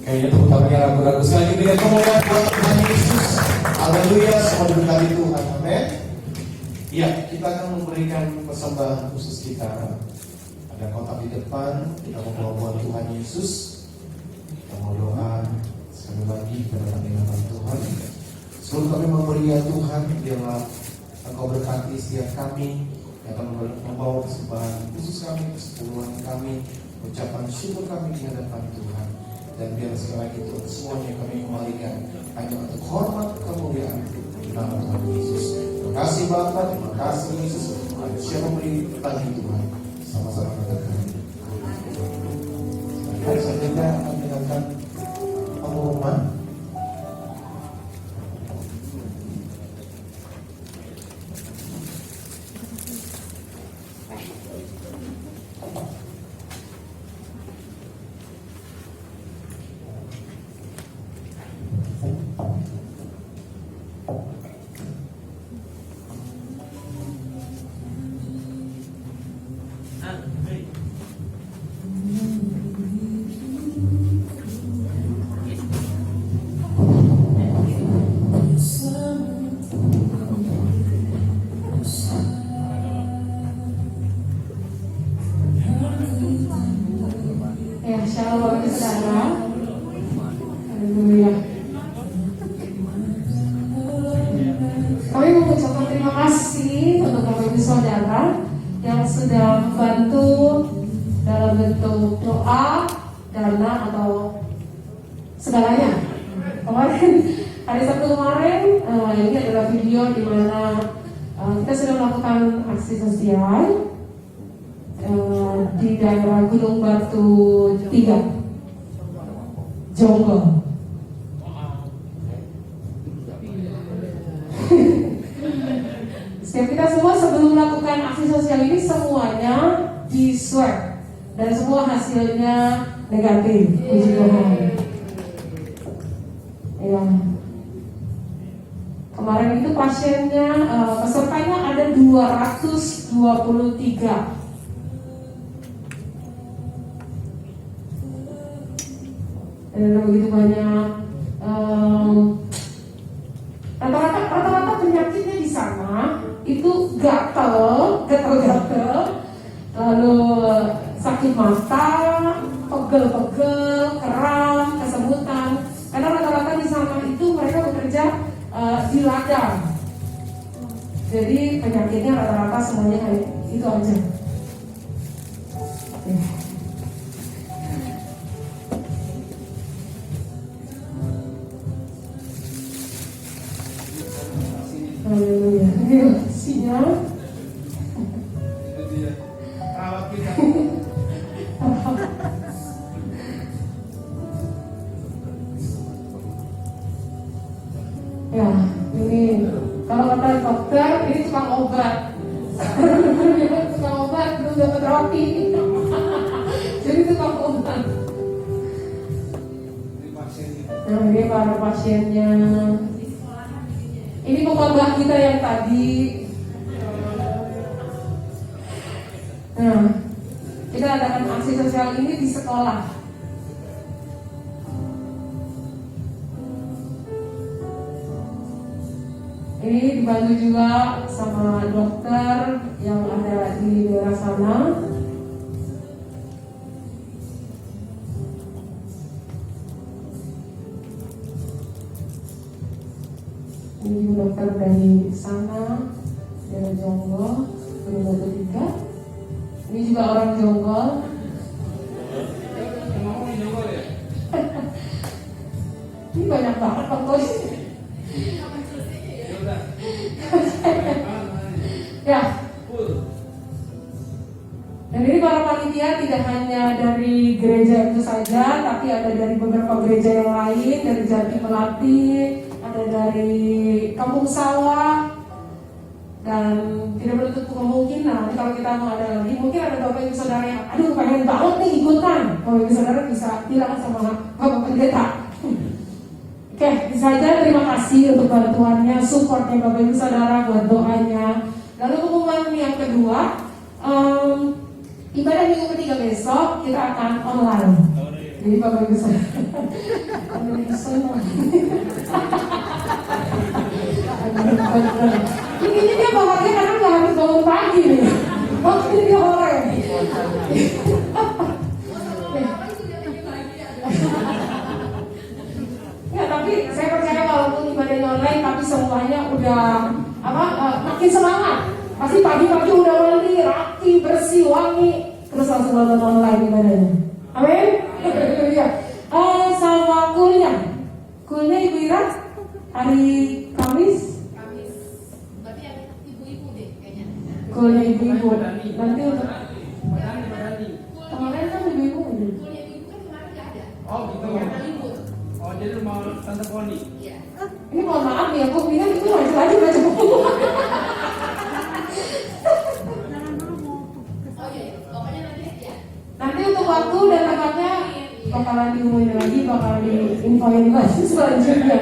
Speaker 6: Kayaknya tepuk tangannya ragu-ragu. Sekali lagi dengan kemuliaan buat Tuhan Yesus. Haleluya, semua diberkati Tuhan. Amin. Ya, kita akan memberikan persembahan khusus kita. Ada kotak di depan. Kita mau bawa buat Tuhan Yesus. Kita mau doa sekali lagi kepada nama Tuhan. Sebelum kami memberi ya Tuhan, biarlah Engkau berkati setiap kami yang akan membawa persembahan khusus kami, kesepuluhan kami, ucapan syukur kami di hadapan Tuhan. Dan biar sekali lagi Tuhan, semuanya kami kembalikan hanya untuk hormat kemuliaan di nama Tuhan Yesus. Terima kasih Bapa, terima kasih Yesus. Siapa beri bagi Tuhan, sama-sama katakan. Selanjutnya kita akan mendengarkan pengumuman.
Speaker 9: Shalom saudara. Haleluya. Kami mengucapkan terima kasih untuk Bapak Ibu Saudara yang sudah membantu dalam bentuk doa, dana atau segalanya. Kemarin hari Sabtu kemarin ini adalah video di mana kita sudah melakukan aksi sosial di daerah Gunung Batu 3, Jonggol. Setiap kita semua sebelum melakukan aksi sosial ini semuanya di swab dan semua hasilnya negatif. Puji Tuhan. Ya. Kemarin itu pasiennya, pesertanya ada 223. Dan begitu banyak rata-rata penyakitnya di sana itu gatel, lalu sakit mata, pegel-pegel, kram, kesemutan. Karena rata-rata di sana itu mereka bekerja di ladang. Jadi penyakitnya rata-rata semuanya kayak itu aja. Haleluya. Ini sinyal.
Speaker 3: Itu dia. Rawat kita.
Speaker 9: Ya, ini kalau kata dokter ini tukang obat. Tukang obat belum dapat roti. Jadi tukang obat. Nah, ini para pasiennya. Ini pemabah kita yang tadi. Nah, kita adakan aksi sosial ini di sekolah. Ini dibantu juga sama dokter yang ada di daerah sana. Ini dokter dari sana, dari Jonggol, Punya 1, 2, 3. Ini juga orang jonggol. Ini banyak banget Bang Bos. Ya. Dan ini para panitia tidak hanya dari gereja itu saja, tapi ada dari beberapa gereja yang lain, dari Jati Melati, ada dari Kampung Sawah, dan tidak menutup kemungkinan kalau kita mau ada lagi, mungkin ada bapak ibu saudara yang, aduh pengen banget nih ikutan, bapak ibu saudara bisa bilang sama bapak pendeta. Oke, bisa aja terima kasih untuk bantuannya, supportnya bapak ibu saudara buat doanya. Lalu pengumuman yang kedua, ibadah minggu ketiga besok kita akan online. Jadi bapak ibu saudara, ini dia bahagia karena nggak harus bangun pagi nih. Waktu dia hore. Ya tapi saya percaya walaupun ibadah online tapi semuanya udah makin semangat. Pasti pagi-pagi udah mandi, rapi, bersih, wangi, terus langsung nonton online ibadahnya. Amin. Ya. Sama kulnya Ibu Ira hari Kamis.
Speaker 1: Berarti yang ibu-ibu deh kayaknya.
Speaker 9: Kulnya ibu-ibu. Nanti untuk kemarin kan ibu-ibu.
Speaker 1: Kuliah ibu kan kemarin nggak ada.
Speaker 2: Oh gitu.
Speaker 1: Karena libur.
Speaker 2: Oh jadi rumah Tante Poni.
Speaker 1: Iya.
Speaker 9: Ini mohon maaf nih, aku bilang itu lanjut lagi baca buku.
Speaker 1: Oh iya, pokoknya nanti ya.
Speaker 9: Nanti untuk waktu dan tempatnya bakalan diumumin lagi, bakalan diinfoin lagi selanjutnya.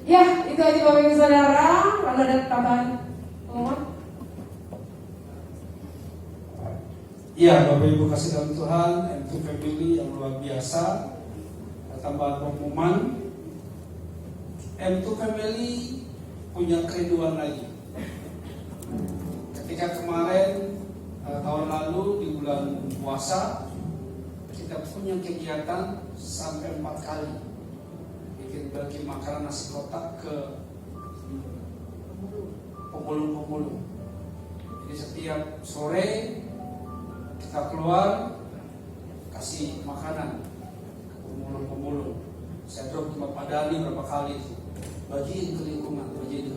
Speaker 9: Ya, itu aja bapak ibu saudara. Lalu ada tambahan pengumuman?
Speaker 2: Iya, Bapak Ibu kasih dalam Tuhan, M2 Family yang luar biasa. Tambahan pengumuman, M2 Family punya kerinduan lagi. Ketika kemarin tahun lalu di bulan puasa kita punya kegiatan sampai 4 kali bikin bagi makanan nasi kotak ke pemulung-pemulung. Jadi setiap sore kita keluar kasih makanan ke pemulung-pemulung. Saya drop di Bapak Dani berapa kali itu, bagiin ke lingkungan. Jadi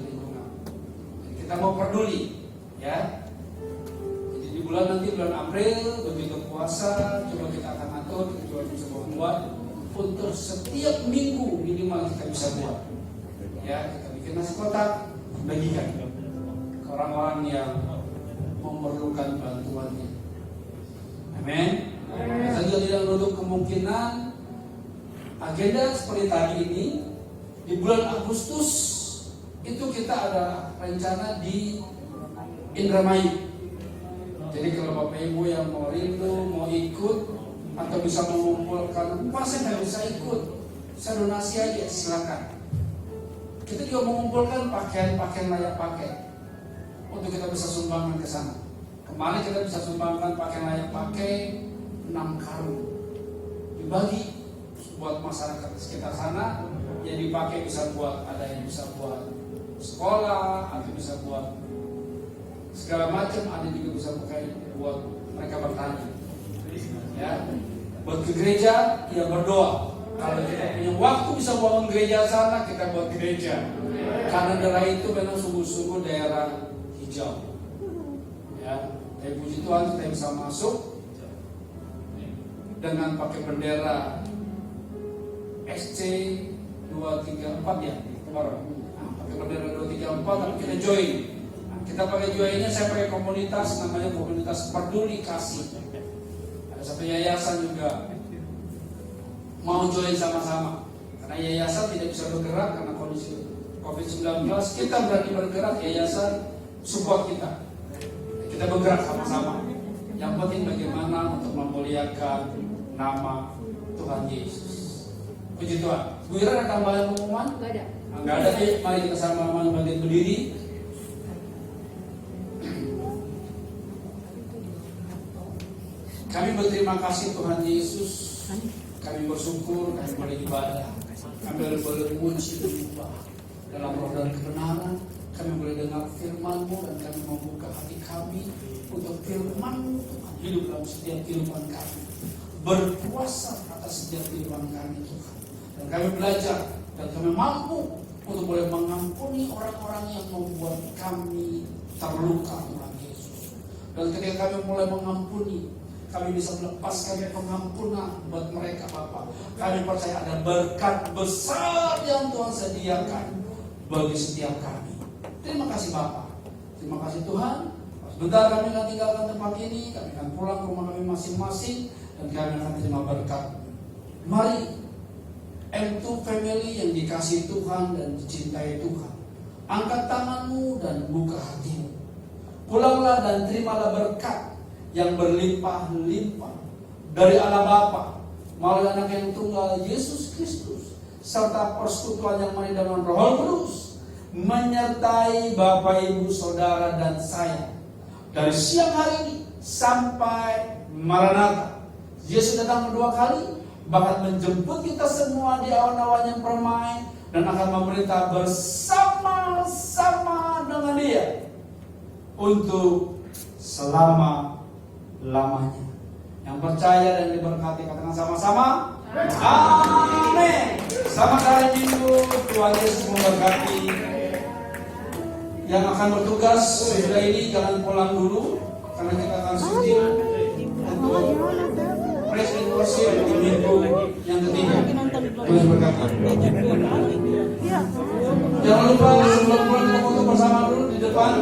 Speaker 2: kita mau peduli, ya. Jadi di bulan April begitu puasa, coba kita akan atur, kita coba bisa buat untuk setiap minggu minimal kita bisa buat. Ya, kita bikin nasi kotak, bagikan ke orang-orang yang memerlukan bantuannya. Amin. Kita juga tidak menutup kemungkinan agenda seperti tadi ini di bulan Agustus itu kita ada rencana di Indramayu. Jadi kalau Bapak Ibu yang mau rindu, mau ikut atau bisa mengumpulkan, masa nggak bisa ikut, saya donasi aja, silakan. Kita juga mengumpulkan pakaian layak pakai untuk kita bisa sumbangkan ke sana. Kemarin kita bisa sumbangkan pakaian layak pakai 6 karung, dibagi buat masyarakat sekitar sana, yang dipakai bisa buat, ada yang bisa buat sekolah, ada yang bisa buat segala macam, ada juga bisa pakai buat mereka bertani. Ya, buat ke gereja, ya berdoa. Kalau kita punya waktu bisa bangun gereja sana, kita buat gereja. Karena daerah itu memang sungguh-sungguh daerah hijau. Ya, tapi puji Tuhan kita bisa masuk dengan pakai bendera SC 234 ya, kemarin. Pakai bendera 234, tapi kita join. Kita pakai joinnya, saya pakai komunitas namanya komunitas Peduli Kasih. Ada satu yayasan juga mau join sama-sama. Karena yayasan tidak bisa bergerak karena kondisi COVID-19, kita berani bergerak, yayasan support kita. Kita bergerak sama-sama. Yang penting bagaimana untuk memuliakan nama Tuhan Yesus. Puji Tuhan. Bu Ira ada tambahan pengumuman?
Speaker 1: Enggak ada.
Speaker 2: Enggak ada, mari kita sama-sama berdiri. Kami berterima kasih Tuhan Yesus. Kami bersyukur, kami beribadah, kami boleh memuji menyembah dalam roh dan kebenaran. Kami boleh dengar firman-Mu dan kami membuka hati kami firman-Mu Tuhan hidup dalam setiap kehidupan kami, berkuasa atas setiap kehidupan kami Tuhan. Dan kami belajar dan kami mampu untuk boleh mengampuni orang-orang yang membuat kami terluka Tuhan Yesus. Dan ketika kami mulai mengampuni, kami bisa melepaskan pengampunan buat mereka Bapa. Kami percaya ada berkat besar yang Tuhan sediakan bagi setiap kami. Terima kasih Bapa. Terima kasih Tuhan. Sebentar kami akan tinggalkan tempat ini, kami akan pulang ke rumah kami masing-masing, dan kami akan terima berkat. Mari M2 family yang dikasihi Tuhan dan dicintai Tuhan, angkat tanganmu dan buka hatimu. Pulanglah dan terimalah berkat yang berlimpah-limpah dari Allah Bapa, melalui Anak yang tunggal Yesus Kristus, serta persekutuan yang mari dengan Roh Kudus menyertai Bapak, Ibu, Saudara dan saya dari siang hari ini sampai Maranatha. Yesus datang kedua kali, bahkan menjemput kita semua di awan-awan yang permai, dan akan memerintah bersama-sama dengan Dia untuk selama-lamanya. Yang percaya dan diberkati katakan sama-sama amin. Selamat hari Minggu, Tuhan Yesus memberkati. Yang akan bertugas sesudah ini jangan pulang dulu, karena kita akan syuting untuk praise and worship di minggu yang ketiga. Tuhan berkati. Jangan lupa sebelum pulang kita foto bersama dulu di depan.